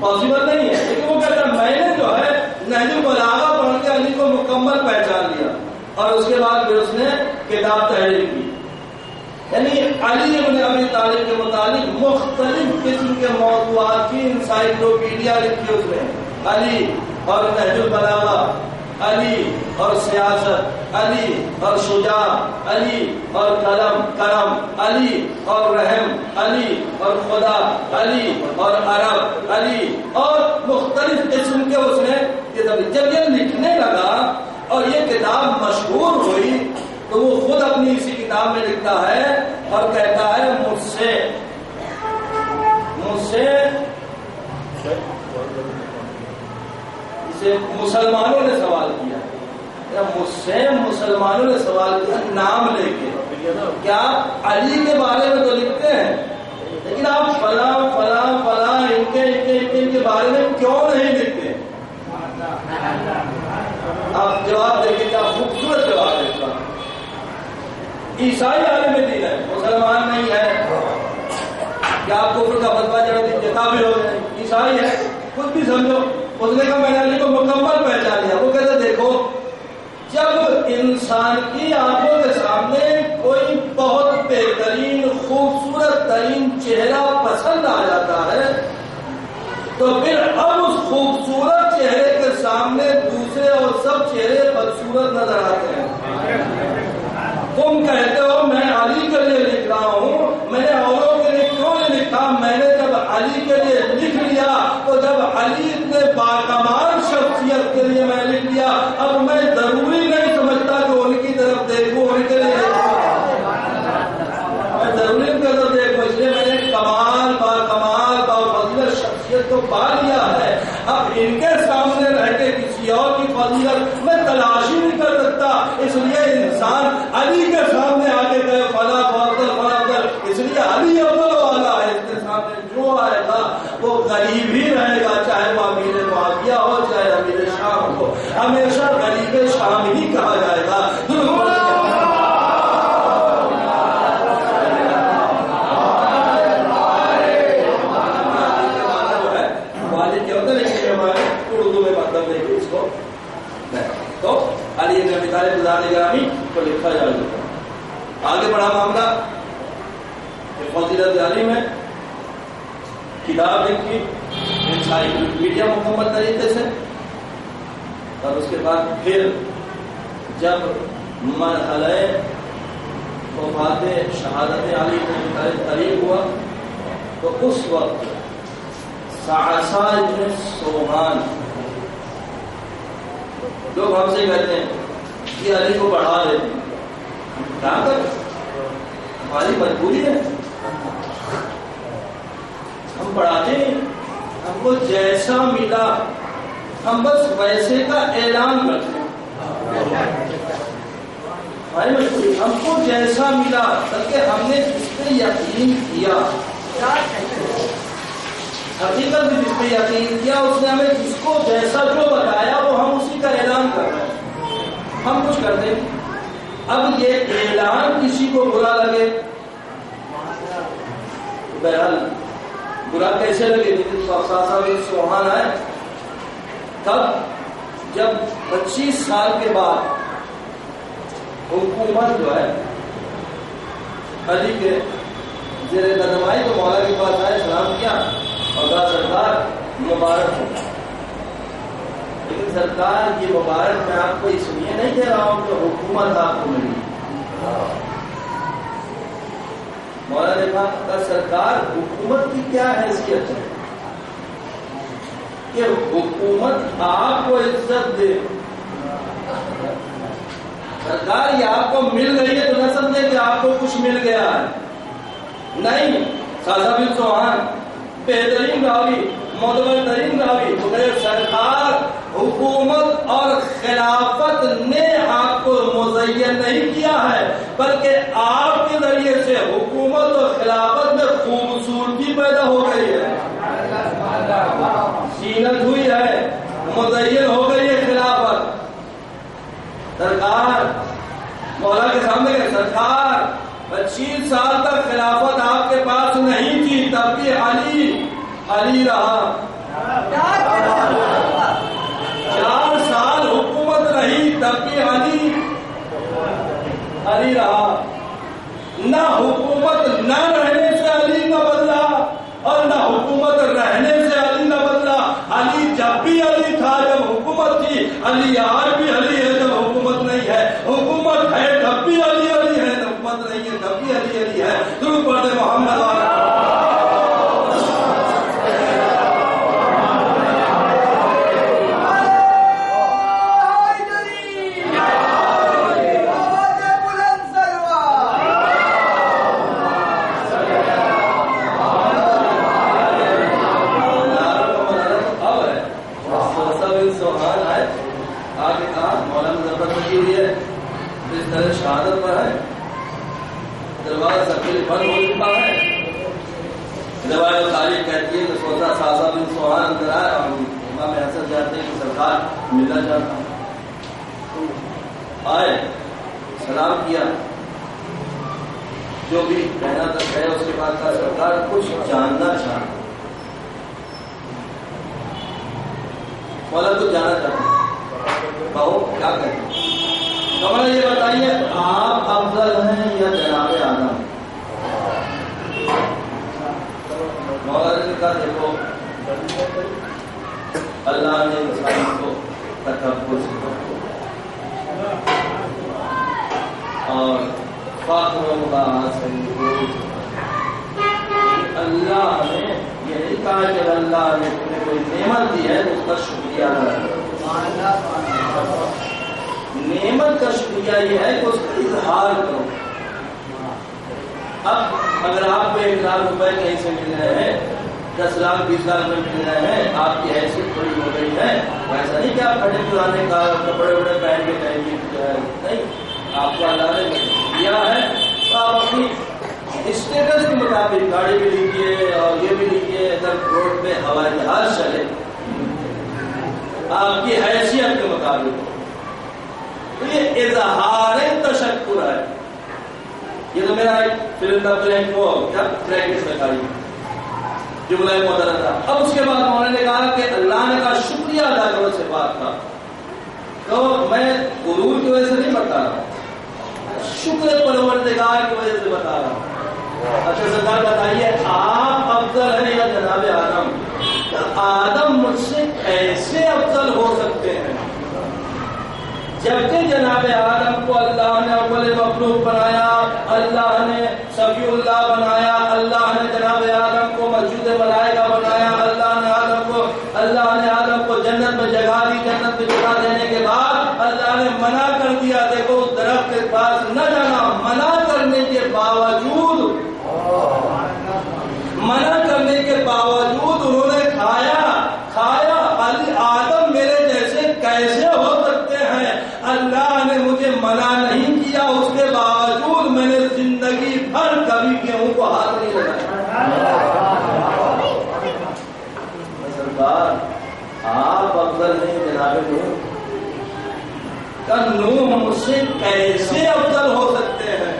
پاسبل نہیں ہے، لیکن وہ کہتا ہے میں نے جو ہے نہج البلاغہ پڑھ کے علی کو مکمل پہچان لیا، اور اس کے بعد پھر اس نے کتاب تحریر کی۔ یعنی علی ابن ابی طالب کے متعلق مختلف قسم کے موضوعات کی انسائکلوپیڈیا لکھی اس نے، علی اور نہج البلاغہ، علی اور سیاست، علی اور شجاع، علی اور کرم، علی اور رحم، علی اور خدا، علی اور عرب، علی اور مختلف قسم کے اس نے جب یہ لکھنے لگا اور یہ کتاب مشہور ہوئی تو وہ خود اپنی اسی کتاب میں لکھتا ہے اور کہتا ہے مجھ سے مسلمانوں نے سوال کیا، مجھ سے مسلمانوں نے سوال کیا نام لے کے، کیا علی کے بارے میں تو لکھتے ہیں لیکن آپ فلاں فلاں فلاں ان کے بارے میں کیوں نہیں لکھتے؟ آپ جواب دیکھیں، کیا خوبصورت جواب ہے اس کا۔ عیسائی عالم دین ہے، مسلمان نہیں ہے، کیا آپ کفر کا فتویٰ جتنا بھی ہو جائے، عیسائی ہے، خود بھی سمجھو۔ اس نے کہا میں نے علی کو مکمل پہچان لیا۔ وہ کہتے دیکھو جب انسان کی آنکھوں کے سامنے کوئی بہت بہترین خوبصورت ترین چہرہ پسند آ جاتا ہے تو پھر اب اس خوبصورت چہرے کے سامنے دوسرے اور سب چہرے بدصورت نظر آتے ہیں۔ تم کہتے ہو میں علی کے لیے لکھ رہا ہوں، میں نے اوروں کے لیے کیوں نہیں لکھا؟ میں نے جب علی کے لیے لکھ لیا تو جب علی اتنے باکمال شخصیت کے لیے میں لکھ لیا، اب میں ضروری نہیں سمجھتا کہ ان کی طرف دیکھوں، ان کے لیے میں ضروری ان کی طرف دیکھوں، اس لیے میں نے کمال باکمال بافضیلت شخصیت کو پا لیا ہے۔ اب ان کے سامنے رہ کے کسی اور کی فضیلت میں تلاش ہی نہیں کر سکتا، اس لیے انسان علی کے سامنے آ کے گئے فلا فضل فلا فضل، اس لیے علی افضل والا ہے۔ اس کے سامنے جو آئے گا وہ غریب ہی رہے گا، چاہے وہ امیر معاویہ ہو چاہے امیر شام ہو، ہمیشہ غریب شام ہی کہا جائے گا۔ تو علی بن ابی طالب گرامی کو لکھا جائے گا۔ آگے بڑھا معاملہ، فضیلت علی میں کتاب لکھی انسائکلوپیڈیا مکمل طریقے سے، اور اس کے بعد پھر جب مرحلہ وفات شہادت علی بن ابی طالب قریب ہوا تو اس وقت سعصع بن سوحان، لوگ ہم سے کہتے ہیں کہ علی کو بڑھا دیتے ہیں، کہاں تک ہماری مجبوری ہے، ہم پڑھاتے ہیں، ہم کو جیسا ملا ہم بس ویسے کا اعلان کرتے ہیں، ہماری مجبوری، ہم کو جیسا ملا، بلکہ ہم نے جس پہ یقین کیا، حقیقت بھی جس پہ یقین کیا، اس نے ہمیں جس کو جیسا جو بتایا وہ ہم اسی کا اعلان کر رہے ہیں، ہم کچھ کرتے ہیں۔ اب یہ اعلان کسی کو برا لگے، بہرحال برا کیسے لگے؟ لیکن سبحان آئے تب جب 25 سال کے بعد حکومت جو ہے علی کے زیر قدم آئی تو مولا کے پاس آئے، سلام کیا اور کہا سرکار مبارک ہو، لیکن سرکار یہ مبارک میں آپ کو اس لیے نہیں دے رہا ہوں کہ حکومت آپ کو ملی۔ مولا نے کہا سرکار حکومت کی کیا حیثیت ہے کہ حکومت آپ کو عزت دے؟ سرکار یہ آپ کو مل گئی ہے تو نہ سمجھے کہ آپ کو کچھ مل گیا ہے، نہیں۔ خواجہ بن سبحان بہترین راوی، معتبر ترین راوی، تو کہے سرکار حکومت اور خلافت نے آپ کو مزین نہیں کیا ہے، بلکہ آپ کے ذریعے سے حکومت اور خلافت میں خوبصورتی پیدا ہو گئی ہے، زینت ہوئی ہے، مزین ہو گئی ہے خلافت۔ سرکار مولا کے سامنے کہ سرکار 25 سال تک خلافت آپ کے پاس نہیں تھی، تب بھی علی رہا، 4 سال حکومت رہی تب بھی علی رہا، نہ حکومت نہ رہنے سے علی نہ بدلا اور نہ حکومت رہنے سے علی نہ بدلا۔ علی جب بھی علی تھا جب حکومت تھی، علی آج بھی علی ہے جب حکومت نہیں ہے، حکومت ہے تب بھی علی ہے، حکومت نہیں ہے تب بھی علی ہے۔ درود پڑھتے محمد شہادت پر ہے، دروازہ سکیل بند ہو چکا ہے۔ روایت تاریخ کہتی ہے کہ سوچا سازا بن سبحان اندر آئے اور امام حسن جاتے ہیں کہ سرکار ملنا چاہتا ہوں، آئے سلام کیا، جو بھی کہنا تھا کہے، اس کے بعد کہا سرکار کچھ جاننا چاہتا ہوں۔ مولا کچھ جاننا چاہتا ہوں، کہو کیا کہتے ہیں؟ مولا یہ بتائیے آپ افضل ہیں یا جناب آدم؟ مولا نے کہا دیکھو اللہ نے انسان کو تکبر سے اور فخر و مباحث سے، اللہ نے یہ نہیں کہا کہ اللہ نے تمہیں کوئی نعمت دی ہے اس کا شکریہ ادا کرو، نعمت کا شکریہ یہ ہے کہ اس کا اظہار کرو۔ اب اگر آپ کو 1 لاکھ روپے کہیں سے مل رہے ہیں، 10 لاکھ 20 لاکھ روپے مل رہے ہیں، آپ کی حیثیت تھوڑی ہو گئی ہے، ایسا نہیں کہ آپ پھٹے پرانے کا کپڑے وپڑے پہن کے کہیں گے نہیں، آپ کو اللہ نے دیا ہے تو آپ اپنی اسٹیٹس کے مطابق گاڑی بھی لیجیے اور یہ بھی لیجیے، اگر روڈ پہ ہوائی جہاز چلے آپ کی حیثیت کے مطابق، تو یہ اظہار تشکر ہے۔ یہ تو میرا ایک فلم کا پریکٹس میں کھائی جملہ محترم تھا۔ اب اس کے بعد انہوں نے کہا کہ اللہ نے کہا شکریہ ادا کرو سے بات تھا، تو میں غرور کی وجہ سے نہیں بتا رہا ہوں، شکر پروردگار کی وجہ سے بتا رہا ہوں۔ اچھا سرکار بتائیے آپ افضل ہیں یا جناب آدم؟ آدم مجھ سے کیسے افضل ہو سکتے ہیں جبکہ جناب آدم کو اللہ نے اول مخلوق بنایا، اللہ نے صفی اللہ بنایا، اللہ نے جناب آدم کو مسجود ملائکہ بنایا، اللہ نے آدم کو جنت میں جگہ دی، جنت میں جگہ دینے کے بعد اللہ نے منع کر دیا، دیکھو اس درخت کے پاس نہ جانا، منع کرنے کے باوجود انہوں نے کھایا۔ آدم میرے جیسے کیسے ہو سکتے ہیں؟ اللہ نے مجھے منع نہیں کیا، اس کے باوجود میں نے زندگی بھر کبھی گیہوں کو ہاتھ نہیں لگایا۔ سرکار آپ افضل نہیں جناب نوح مجھ سے کیسے افضل ہو سکتے ہیں؟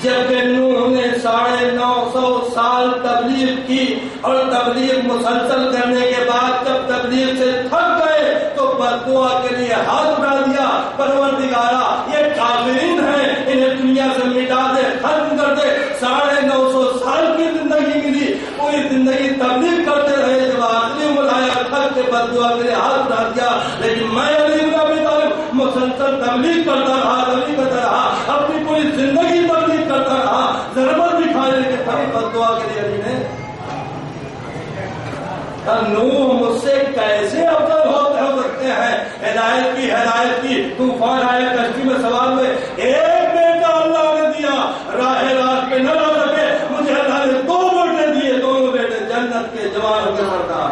جبکہ نوح نے 950 سال تبلیغ کی اور تبلیغ مسلسل کرنے کے بعد جب تبلیغ سے تھک گئے تو بد دعا کے لیے ہاتھ اٹھا دیا، پروردگارا یہ کافرین ہیں، انہیں دنیا سے مٹا دے، ختم کر دے۔ 950 سال کی زندگی ملی، پوری زندگی تبلیغ کرتے رہے، جب آخری عمر آیا تھک کے بد دعا کے لیے ہاتھ اٹھا دیا، لیکن میں علی بن ابی طالب مسلسل تبلیغ کرتا رہا، اپنی پوری زندگی تبلیغ کرتا رہا، ضرورت بھی کھانے کے سبھی بد دعا کے لیے علی نے نوح مجھ سے کیسے افضل ہو سکتے ہیں؟ ہدایت کی طوفان آئے، کشتی میں سوار ہوئے، ایک بیٹا اللہ نے دیا، راہ راست پہ نہ لا سکے، مجھے اللہ نے 2 بیٹے دیے، دونوں بیٹے جنت کے جوانوں کے سردار۔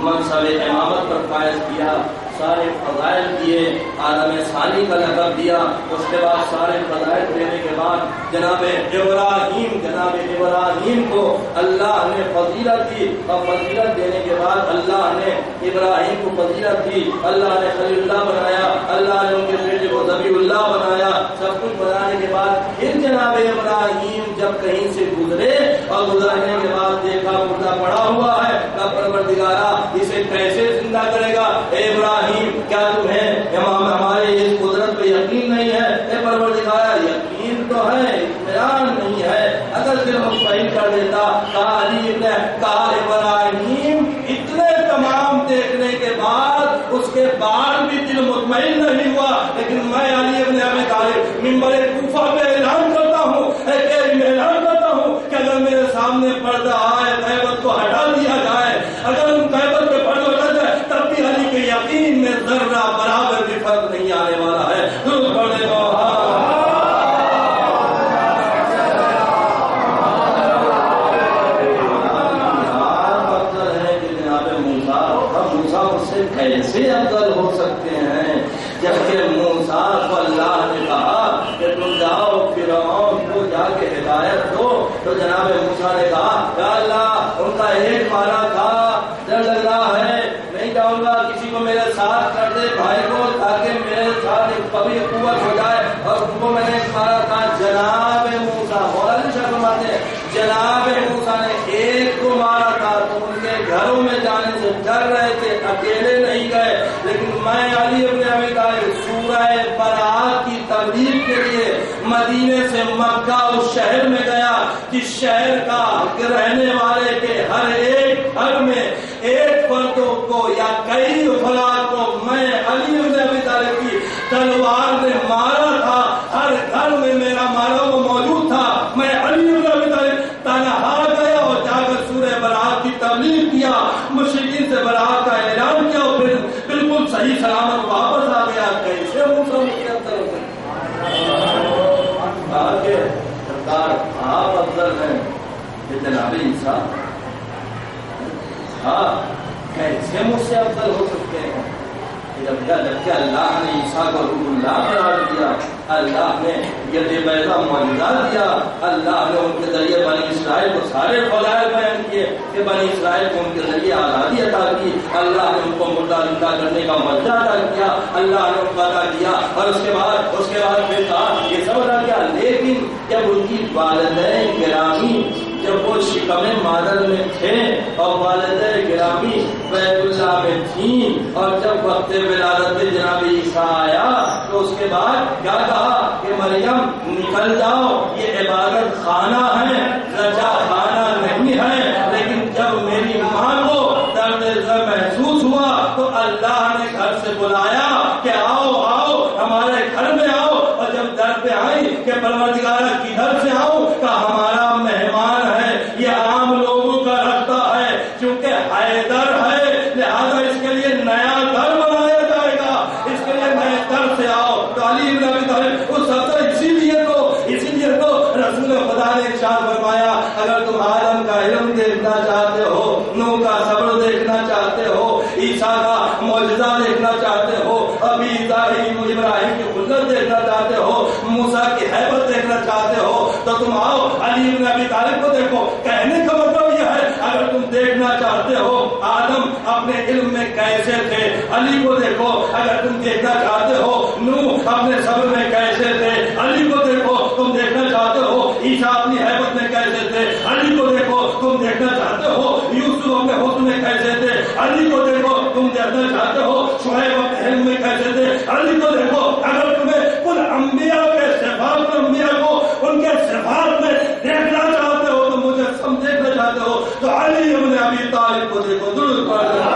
منصب امامت پر فائز کیا، سارے فضائل دیے، عالم ثانی کا لقب دیا، اس کے بعد سارے فضائل دینے کے بعد جناب ابراہیم کو اللہ نے فضیلت دی، اور فضیلت دینے کے بعد اللہ نے ابراہیم کو فضیلت دی، اللہ نے خلیل اللہ بنایا، اللہ نے ان کے بیٹے کو ذبیح اللہ بنایا، سب کچھ بنانے کے بعد پھر جناب ابراہیم جب کہیں سے گزرے اور گزرنے کے بعد دیکھا مردہ پڑا ہوا ہے، پروردگارا اسے کیسے زندہ کرے گا؟ اے ابراہیم کیا تمہیں ہمارے اس قدرت پہ یقین نہیں ہے؟ اے پروردگارا یقین تو ہے، اطمینان نہیں ہے، اگر دل مطمئن کر دیتا۔ کہا ابراہیم اتنے تمام دیکھنے کے بعد اس کے بعد بھی دل مطمئن نہیں ہوا، لیکن میں علی ابن ابی طالب منبر کوفہ پہ اعلان کرتا ہوں، اعلان کرتا ہوں کہ اگر میرے سامنے پردہ آئے غیبت کو ہٹا دیا جائے، اگر ان غیبت پہ پردہ ہٹا جائے تب بھی علی کے یقین میں ذرہ برابر بھی فرق نہیں آنے والا ہے۔ درود پڑھنے کو کیسے افضل ہو سکتے ہیں؟ جبکہ موسیٰ کو اللہ نے کہا کہ تم جاؤ فرعون کو جا کے ہدایت دو، تو جناب موسیٰ نے کہا یا اللہ ان کا ایک مارا تھا، ڈر لگ رہا ہے، نہیں جاؤں گا، کسی کو میرے ساتھ کر دے بھائی کو، تاکہ میرے ساتھ ایک کبھی قوت ہو جائے، اور ان کو میں نے ایک مارا تھا۔ جناب موسیٰ فرماتے ہیں جناب موسیٰ نے ایک کو مارا تھا تو ان کے گھروں میں جانے سے ڈر رہے تھے، اکیلے نہیں گئے، لیکن میں علی ابن ابی طالب سورہ برات کی تبلیغ کے لیے مدینے سے مکہ اس شہر میں گیا جس شہر کا رہنے والے کے ہر ایک گھر میں ایک فردوں کو یا کئی افراد کو میں علی ابن ابی طالب کی تلوار نے مارا تھا، ہر گھر میں میرا مارا وہ موجود تھا۔ میں علی ابن ابی طالب تنہا گیا اور جا کر سورہ برات کی تبلیغ کیا، مشرکین سے برات کا اعلان کیا، اور پھر بالکل صحیح سلامت واپس آ گیا۔ کیسے موسیٰ متأثر ہو گئے؟ آگے سرکار آپ افضل ہیں کہ جناب عیسیٰ، کیسے مجھ سے افضل ہو سکتے ہیں؟ جبکہ اللہ نے عیسیٰ کو روح اللہ قرار دیا، اللہ نے ید بیضا معجزہ دیا، اللہ نے ان کے ذریعے بنی اسرائیل کو سارے فضائل بیان کیے کہ بنی اسرائیل کو ان کے ذریعے آزادی عطا کی، اللہ نے ان کو مردہ زندہ کرنے کا معجزہ عطا کیا، اللہ نے ان کو عطا کیا، اور اس کے بعد پھر کہا یہ سب عطا کیا، لیکن جب ان کی والدین گرامی جب وہ شکم مادر میں تھے اور والدہ گرامی بیت اللہ میں تھیں، اور جب وقت ولادت جناب عیسیٰ آیا تو اس کے بعد کیا کہا کہ مریم نکل جاؤ، یہ عبادت خانہ ہے، رجا خانہ نہیں ہے۔ لیکن جب میری ماں کو درد محسوس ہوا تو اللہ نے گھر سے بلایا کہ آؤ آؤ ہمارے گھر میں آؤ، اور جب در پہ آئی کہ پروردگار کدھر سے آؤ، کہ ہمارا مہمان ہے، یہ عام لوگوں کا رکھتا ہے، چونکہ حیدر ہے لہذا اس کے لیے نیا گھر بنایا جائے گا، اس کے لیے نئے گھر سے آؤ۔ تو علی بن ابی طالب اس وقت اسی لیے تو رسول خدا نے ارشاد فرمایا اگر تم آدم کا علم دیکھنا چاہتے ہو، نوح کا صبر دیکھنا چاہتے ہو، عیسیٰ کا معجزہ دیکھنا چاہتے ہو، ابھی ابراہیم کی قدرت دیکھنا چاہتے ہو، موسیٰ کی ہیبت دیکھنا چاہتے ہو، تو تم آؤ علی بن ابی طالب کو دیکھو۔ کہنے کا مطلب یہ ہے اگر تم دیکھنا چاہتے ہو آدم اپنے علم میں کیسے تھے، علی کو دیکھو۔ اگر تم دیکھنا چاہتے ہو نوح اپنے صبر میں کیسے تھے، علی کو دیکھو۔ تم دیکھنا چاہتے ہو عیسیٰ اپنی ہیبت میں کیسے تھے، علی کو دیکھو۔ تم دیکھنا چاہتے ہو یوسف اپنے حسن میں کیسے تھے، علی کو دیکھو۔ تم دیکھنا چاہتے ہو شعیب اپنے علم میں کیسے تھے، علی کو دیکھو۔ اگر تمہیں کل انبیاء کے صفات انبیاء کو ان کے صفات میں دیکھنا چاہتے ہو تو مجھے دیکھنا چاہتے ہو تو علی ابن ابی طالب کو دیکھو۔ درود پڑھو۔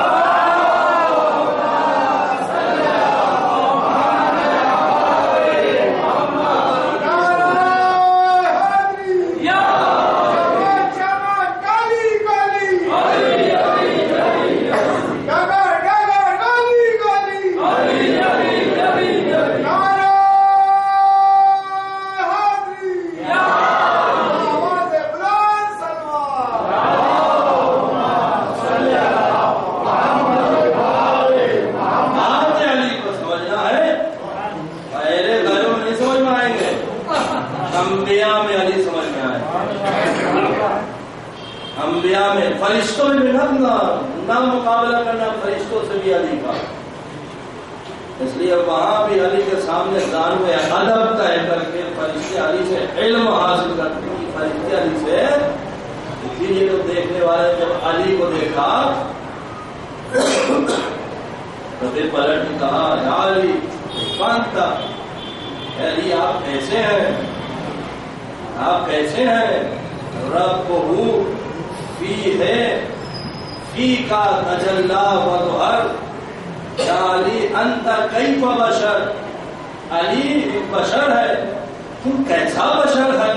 انبیاء میں فرشتوں میں نہ مقابلہ کرنا فرشتوں سے بھی علی کا، اس لیے وہاں بھی علی کے سامنے دانو ادب طے کر کے فرشتے علی سے علم حاصل کرتے ہیں، فرشتے علی سے۔ اسی لیے تو دیکھنے والے جب علی کو دیکھا تو پھر پلٹ کے کہا یا علی کانتا، علی آپ کیسے ہیں، آپ کیسے ہیں؟ رب کو فی ہے فی کا تجلا وظہر، یا علی انت کیف بشر، علی ایک بشر ہے، تم کیسا بشر ہے؟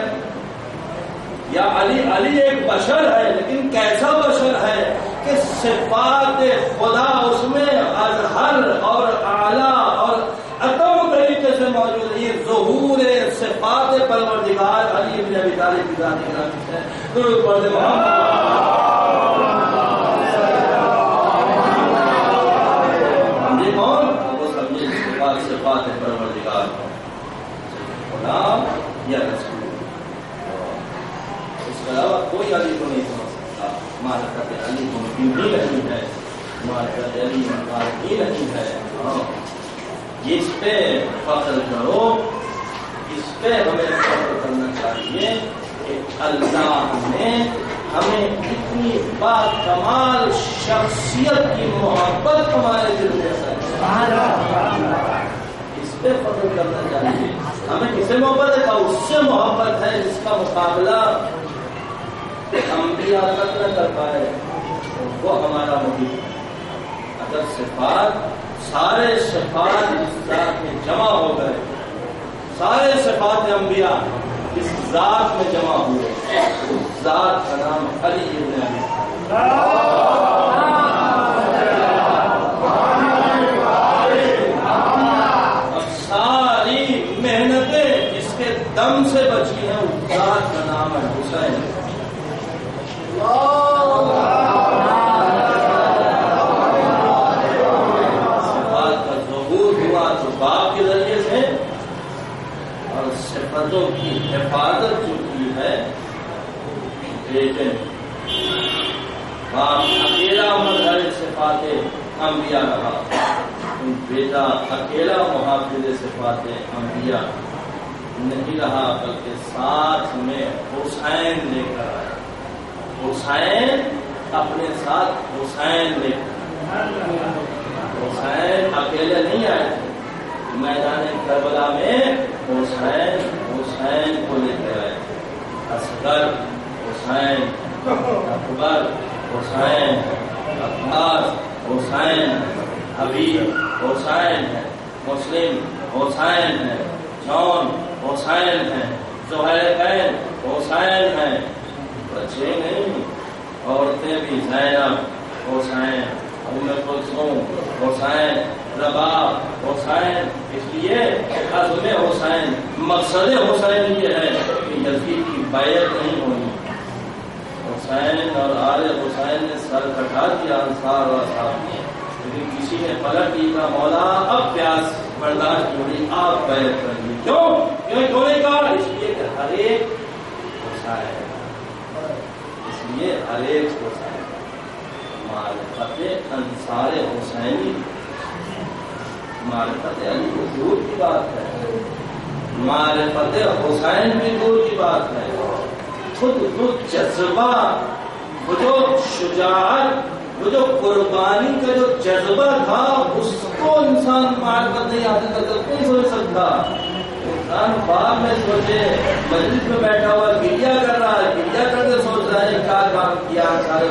یا علی علی ایک بشر ہے لیکن کیسا بشر ہے کہ صفات خدا اس میں اظہر اور اعلیٰ اور اتم طریقے سے موجود ہے۔ یہ ظہور صفات پروردگار علی بن ابی طالب کی ذات گرامی ہے۔ درود پڑھتے صفات پروردگار خدا یا رسول، اس کے علاوہ کوئی علی کو نہیں سمجھ سکتا۔ معرفت علی ممکن بھی نہیں ہے، معرفت علی ممکن بھی نہیں ہے۔ جس پہ فخر کرو، اس پہ ہمیں فخر کرنا چاہیے کہ اللہ نے ہمیں اتنی با کمال شخصیت کی محبت ہمارے دل میں ہے، اس پہ فخر کرنا چاہیے۔ ہمیں کس سے محبت ہے؟ اس سے محبت ہے جس کا مقابلہ انبیاء تک نہ کر پائے، وہ ہمارا محیط۔ اگر صفات سارے صفات اس ذات میں جمع ہو گئے، سارے صفات انبیاء اس ذات میں جمع ہوئے، اس ذات کا نام علی بن ابی اب ساری محنتیں جس کے دم سے بچی ہیں اس ذات کا نام ہے حسین۔ باپ کے ذریعے سے، اور صفتوں کی حفاظت جو کی ہے بیٹے باپ اکیلا مظہر صفات انبیاء رہا، بیٹا اکیلا محافظ صفات انبیاء نہیں رہا، بلکہ ساتھ میں حسین لے کر آیا۔
حسین اپنے ساتھ حسین لے حسین اکیلے نہیں آئے تھے میدان کربلا میں حسین کو لے کے آئے تھے اصغر حسین اکبر حسین عباس حسین حبیب حسین ہے مسلم حسین ہے جون حسین ہے زہیرین حسین ہے بچے نہیں عورتیں بھی زینب حسین ام کلثوم حسین رباب حسین اس لیے عزم حسین مقصد حسین یہ ہے کہ یزید کی بیعت نہیں ہونی حسین اور آل حسین نے سر کٹا دیا انصار اور اصحاب نے لیکن کسی نے پلٹ دی کا مولا اب پیاس برداشت ہوئی آپ بیعت کر لی کیوں نہیں کہا اس لیے کہ ہر ایک حسین اس لیے ہر ایک حسین معرفت انصار حسینی معرفت علی کو دور کی بات ہے معرفت حسین بھی دور کی بات ہے خود جذبہ وہ جو شجاعت وہ جو قربانی کا جو جذبہ تھا اس کو انسان معرفت نہیں حاصل کر سکتا نہیں سوچ سکتا انسان بعد میں سوچے مجلس میں بیٹھا ہوا گریا کر رہا ہے گریا کر کے سوچ رہا ہے کیا کام کیا سارے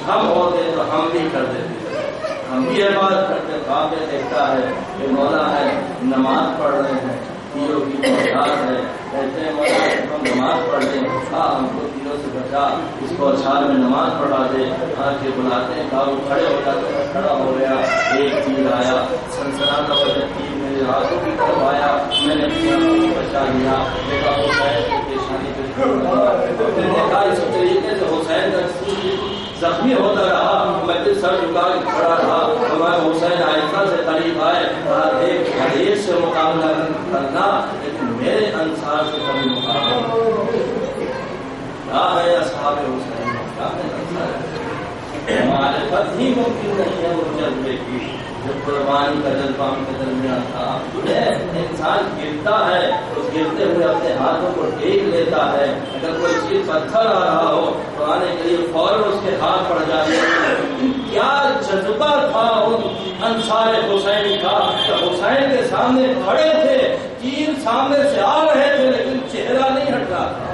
ہم ہوتے تو ہم بھی کر دیتے ہم بھی یہ بات کرتے خواب میں دیکھتا ہے کہ مولا ہے نماز پڑھ رہے ہیں تیروں کی بہتات ہے کہتے ہیں مولا ہم نماز پڑھ دیں ہم کو تیروں سے بچا اس کو اچھال میں نماز پڑھا دے آ کے بلاتے ہیں کہا وہ کھڑے ہو جاتے ہیں کھڑا ہو گیا ایک تیر آیا سنسناتا وجہ تیر میرے ہاتھوں کی طرف آیا میں نے اپنی آنکھوں کو بچا لیا دیکھا حسین کی پیشانی پہ دیکھا اس طریقے سے حسین کا زخمی ہوتا رہا میں پھر سر جھکا کے کھڑا رہا ہمارے حسین آہستہ سے قریب آئے کہا ایک حدیث سے مقابلہ کرنا لیکن میرے انصار سے کبھی مقابلہ کیا ہے اصحاب حسین کیا ہے انصار معرفت ہی ممکن نہیں ہے وہ جذبے کی جو قربانی کا جذبہ ان کے درمیان تھا انسان گرتا ہے اس گرتے ہوئے اپنے ہاتھوں کو ٹیک لیتا ہے اگر کوئی چیز پتھر آ رہا ہو تو آنے کے لیے فوراً اس کے ہاتھ پڑ جاتے ہیں کیا جذبہ تھا ان انصار حسین کا کہ حسین کے سامنے کھڑے تھے تیر سامنے سے آ رہے تھے لیکن چہرہ نہیں ہٹ رہا تھا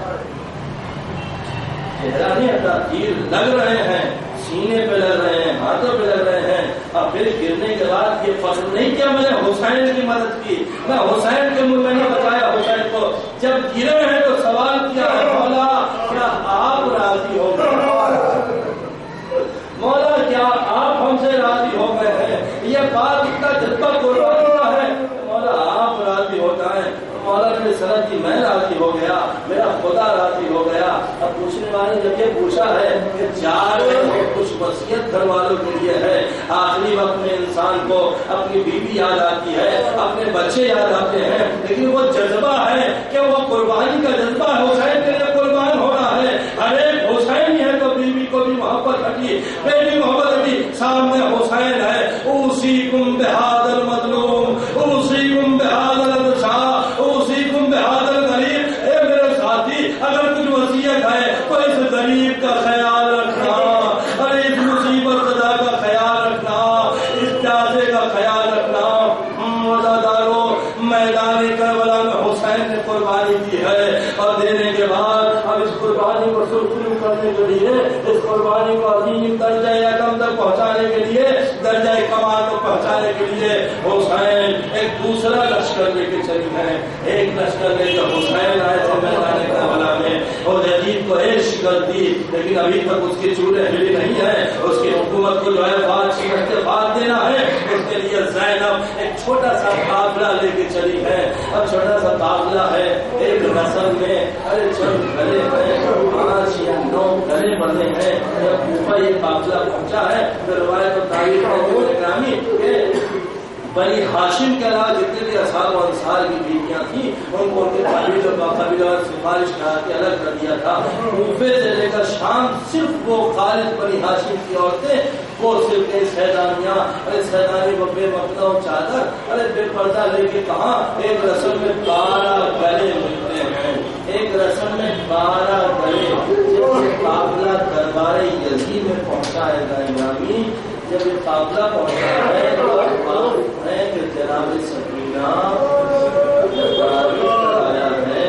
چہرہ نہیں ہٹا تیر لگ رہے ہیں سینے پہ لگ رہے ہیں ہاتھوں پہ لگ رہے ہیں اور پھر گرنے کے بعد یہ فخر نہیں کیا میں نے حسین کی مدد کی میں حسین کے منہ میں نے بتایا حسین کو جب گرے ہیں تو سوال کیا ہے مولا کیا آپ راضی ہو گئے مولا کیا آپ ہم سے راضی ہو گئے ہیں یہ بات اتنا جذبہ قربانی کا ہے مولا آپ راضی ہوتا ہے مولا نے سند کی میں راضی ہو گیا میرا خدا راضی ہو گیا اب پوچھنے والے نے جب یہ پوچھا ہے کہ چار کچھ وصیت گھر والوں کے لیے ہے آخری وقت میں انسان کو اپنی بیوی یاد آتی ہے اپنے بچے یاد آتے ہیں لیکن وہ جذبہ ہے کہ وہ قربانی کا جذبہ حسین کے لیے قربان ہو رہا ہے ہر ایک حسین ہی ہے تو بیوی کو بھی محبت ہٹی بیٹی محبت ہٹی سامنے حسین ہے اوصیکم بہذا المظلوم اوصیکم بہذا الشاہ اگر کچھ وصیت ہے تو اس غریب کا خیال رکھنا اور اس مصیبت زدہ کا خیال رکھنا اس پیاسے کا خیال رکھنا وزادارو میدان کربلا میں حسین نے قربانی کی ہے اور دینے کے بعد اب اس قربانی کو سرخرو کرنے کے لیے اس قربانی کو عظیم درجہ اعظم تک پہنچانے کے لیے درجہ کمال تک پہنچانے کے لیے حسین ایک دوسرا لشکر لے کے چلی ہے ایک لشکر لے کر حسین آئے تھے میدان کربلا میں اور یزید کو ایک شکست دی لیکن ابھی تک اس کی چولے ہلی نہیں ہے اس کی حکومت کو جو ہے بعد دینا ہے اس کے لیے زینب ایک چھوٹا سا قافلہ لے کے چلی ہے اب چھوٹا سا قافلہ ہے ایک نسل میں ارے چند گلے ہیں 5 یا 9 گلے بندے ہیں جب اوپر یہ قافلہ پہنچا ہے تو روایت و تاریخ میں بنی ہاشم کے علاوہ جتنے بھی اصحاب و انصار کی بیویاں تھیں ان کو ان کے قبیلے اور سفارش کرا کے الگ کر دیا تھا کوفے سے لے کر شام صرف وہ خالص بنی ہاشم کی عورتیں وہ صرف سیدانیاں ارے سیدانی کو بے مقدہ و چادر ارے بے پردہ لے کے کہاں ایک رسم میں 12 گلے ملتے ہیں ایک رسم میں 12 گلے قافلہ
دربار یزید میں پہنچا ہے گرامی. جب یہ قافلہ پہنچا ہے تو معلوم ہے کہ جناب سکینہ کرایا ہے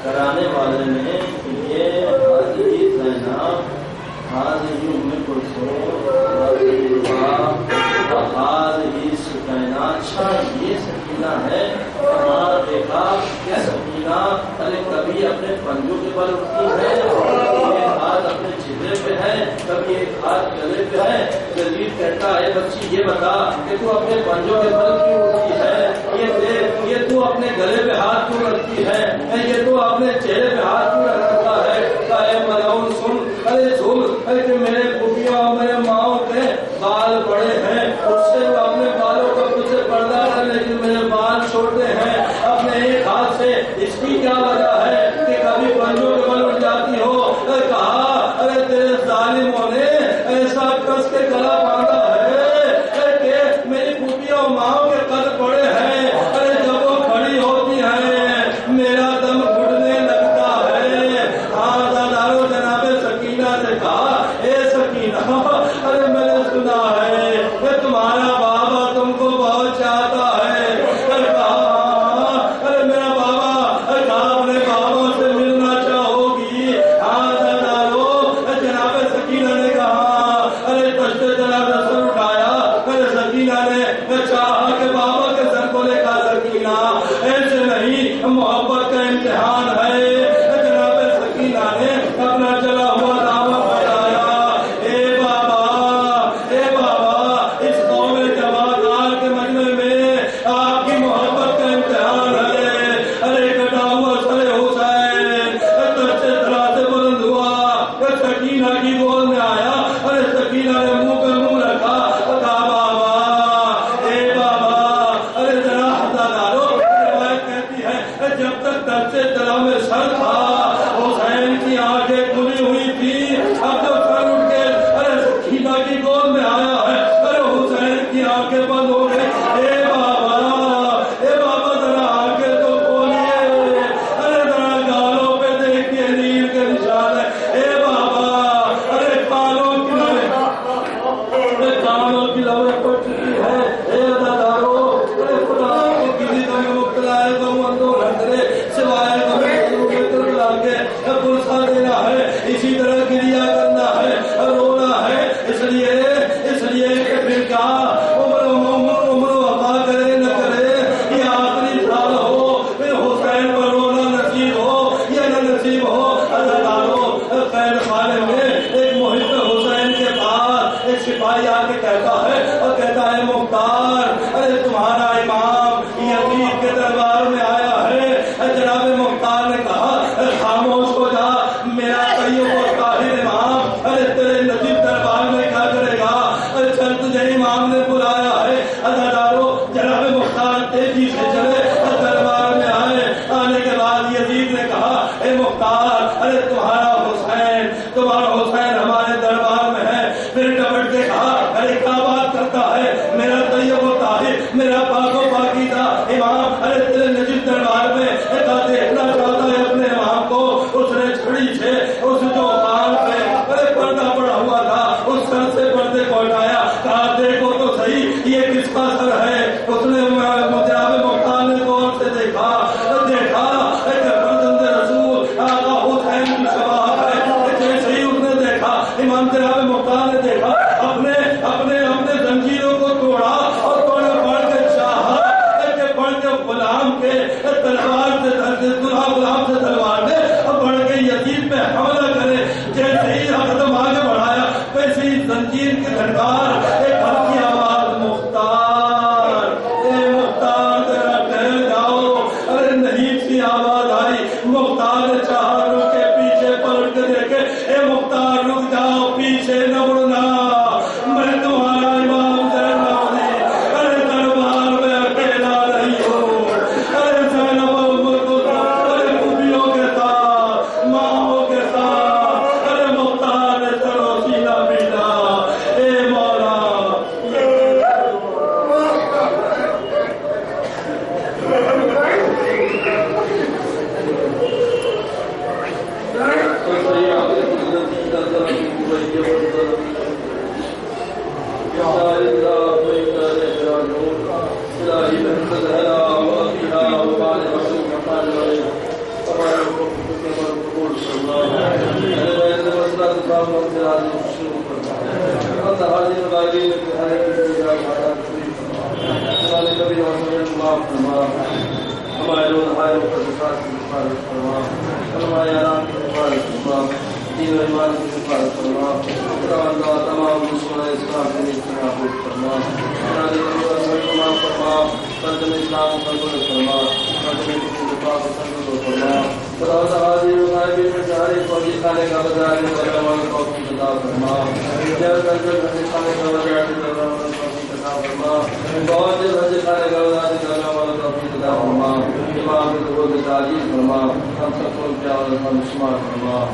کرانے والے نے یہ حاضری زینب حاضری ام کلثوم حاضری سکینہ. اچھا یہ سکینہ ہے. ہمارا دیکھا کہ سکینہ ارے کبھی اپنے پنجوں کے بل اٹھتی ہے, کبھی ایک ہاتھ اپنے چہرے پہ ہے, کبھی ایک ہاتھ گلے پہ ہے. یزید کہتا ہے بچی یہ بتا کہ تو اپنے پنجوں کے بل کیوں اٹھتی ہے, یہ تو اپنے گلے پہ ہاتھ کیوں رکھتی ہے, یہ تو اپنے چہرے پہ ہاتھ کیوں رکھتا ہے. اے ملعون سن, ارے سن کہ میرے پھوپھیوں اور میرے ماؤں کے بال بڑے ہیں, اس سے وہ اپنے بالوں کا کچھ پردہ ہے, لیکن میرے بال چھوٹے ہیں. اپنے ایک ہاتھ سے اس کی کیا وجہ ہے کہ کبھی پنجوں کے بل اٹھ جاتی ہو. کہا ارے تیرے ظالموں نے ایسا کس کے گلا باندھا ہے کہ میری پھوپھیوں اور ماؤں کے قد بڑے ہیں. ارے جب وہ کھڑی ہوتی ہے میرا دم گھٹنے لگتا ہے. ہاں دادارو جناب سکینہ نے کہا اے سکینہ ارے میں نے سنا ہے کہ تمہارا بابا تم کو بہت چاہتا ہے. ارے میرا بابا کہا اپنے بابا سے ملنا چاہو گی. ہاں دادارو جناب سکینہ نے کہا ارے تشتے جناب نے سر اٹھایا. ارے سکینہ نے چاہا کہ بابا کے سر کو لے کہا سکینہ ایسے نہیں, محبت کا امتحان ہے. جناب سکینہ نے اپنا چلا ہوا دعویٰ بتایا. اے بابا اس قوم جوادار کے مجمع میں آپ کی محبت کا امتحان ہے. ارے کٹا ہوا سر حسین ترچے طرح سے بلند ہوا, سکینہ کی گود میں آیا. ارے سکینہ نے منہ پہ منہ رکھا, کہا بابا اے بابا. ارے ذرا دادارو روایت کہتی ہے جب تک ترچے طرح میں سر تھا حسین کی آنکھیں کھلی ہوئی تھی, اب تو سر اٹھ کے ارے سکینہ کی گود میں آیا ہے. ارے حسین کی آنکھیں بند ہو گئی. اے بابا ذرا آنکھیں تو کھولیے. ارے ذرا گالوں پہ دیکھیے نیل کے نشان ہے. اے بابا ارے کانوں کی لویں پڑ چکی ہے. اے دادارو ارے خدا کو کسی کا میں مبتلا ہے تو اندو رکھے سوائے پرسا دینا ہے, اسی طرح گریا کرنا ہے, رونا ہے. اس لیے کہ پھر کیا عمر وفا کرے نہ کرے, یہ آخری سال ہو, پھر حسین پر رونا نصیب ہو یا نہ نصیب ہو. قید خانے میں ایک محب حسین کے پاس ایک سپاہی آ کے کہتا ہے اور کہتا ہے مختار ارے تمہارا امام یزید کے دربار میں آیا ہے. جناب مختار نے کہا خاموش ہو جا میرا طیب و طاہر امام. ارے تیرے نجیب دربار میں کیا کرے گا, چل تجھے امام نے بلایا ہے. دادارو جناب مختار تیزی سے چلے دربار میں آئے. آنے کے بعد یزید نے کہا اے مختار ارے تمہارا حسین ہمارے دربار میں ہے. پھر ڈبٹ کے کہا ارے کیا بات کرتا ہے, میرا طیب و طاہر میرا پاک و پاکیزہ امام ارے تیرے نجیب دربار میں دیکھنا چاہتا ہے اپنے امام کو. اس نے چھڑی سے اس جو کان پہ ارے پردہ پڑا ہوا تھا اس سر سے پردے کو ہٹایا. کہا دیکھو تو صحیح یہ کس کا سر ہے. اس نے جناب مختار نے غور سے دیکھا کہ فرزند رسول آقا حسین کی شباہت ہے. جیسے ہی اس نے دیکھا امام جناب مختار نے دیکھا اپنے زنجیروں کو توڑا اور توڑا پڑھ کے چاہا کہ پڑھ کے غلام کے تلوار سے غلام سے تلوار دے اور پڑھ کے یزید پہ حملہ کرے. جیسے ہی قدم آگے بڑھایا ویسے ہی زنجیر کی دھڑکار ایک ہلکی آواز مختار اے مختار ذرا ٹہل جاؤ. ارے نہیں سی آواز آئی. مختار نے چاہا رک کے پیچھے پلٹ کے دیکھے. اے مختار رک جاؤ پیچھے نہ مڑنا, میں تمہارا امام زینب نہیں. ارے دربار میں اکیلا نہیں ہوں. ارے زینب ارے خوبیوں کے ساتھ ماؤں کے ساتھ. ارے مختار نے سرو سینہ پیٹا. اے تعلیم کے ہر ایک کی جائے حالات پوری فرما ہمارے کبھی اور معاف فرما ہمارے روز ہائے مقدسات کی حفاظت فرما ہمارے آرام کی حفاظت فرما دین و ایمان کی حفاظت فرما تمام دشمن اسلام کے نیچے نابود فرما ہمارے معاف فرما قدم اسلام قبول فرما قدم اتفاق قبول فرما خدا تعالی غائب میں سارے فوجی خانے کا بازار میں علماء کو عطا فرما جب تک خانے کا بازار میں علماء کو عطا فرما بہت سے فوجی خانے کا بازار میں علماء کو عطا فرما امام کو قبول تعلیم فرما ہم سب کو پیار اور شمار فرما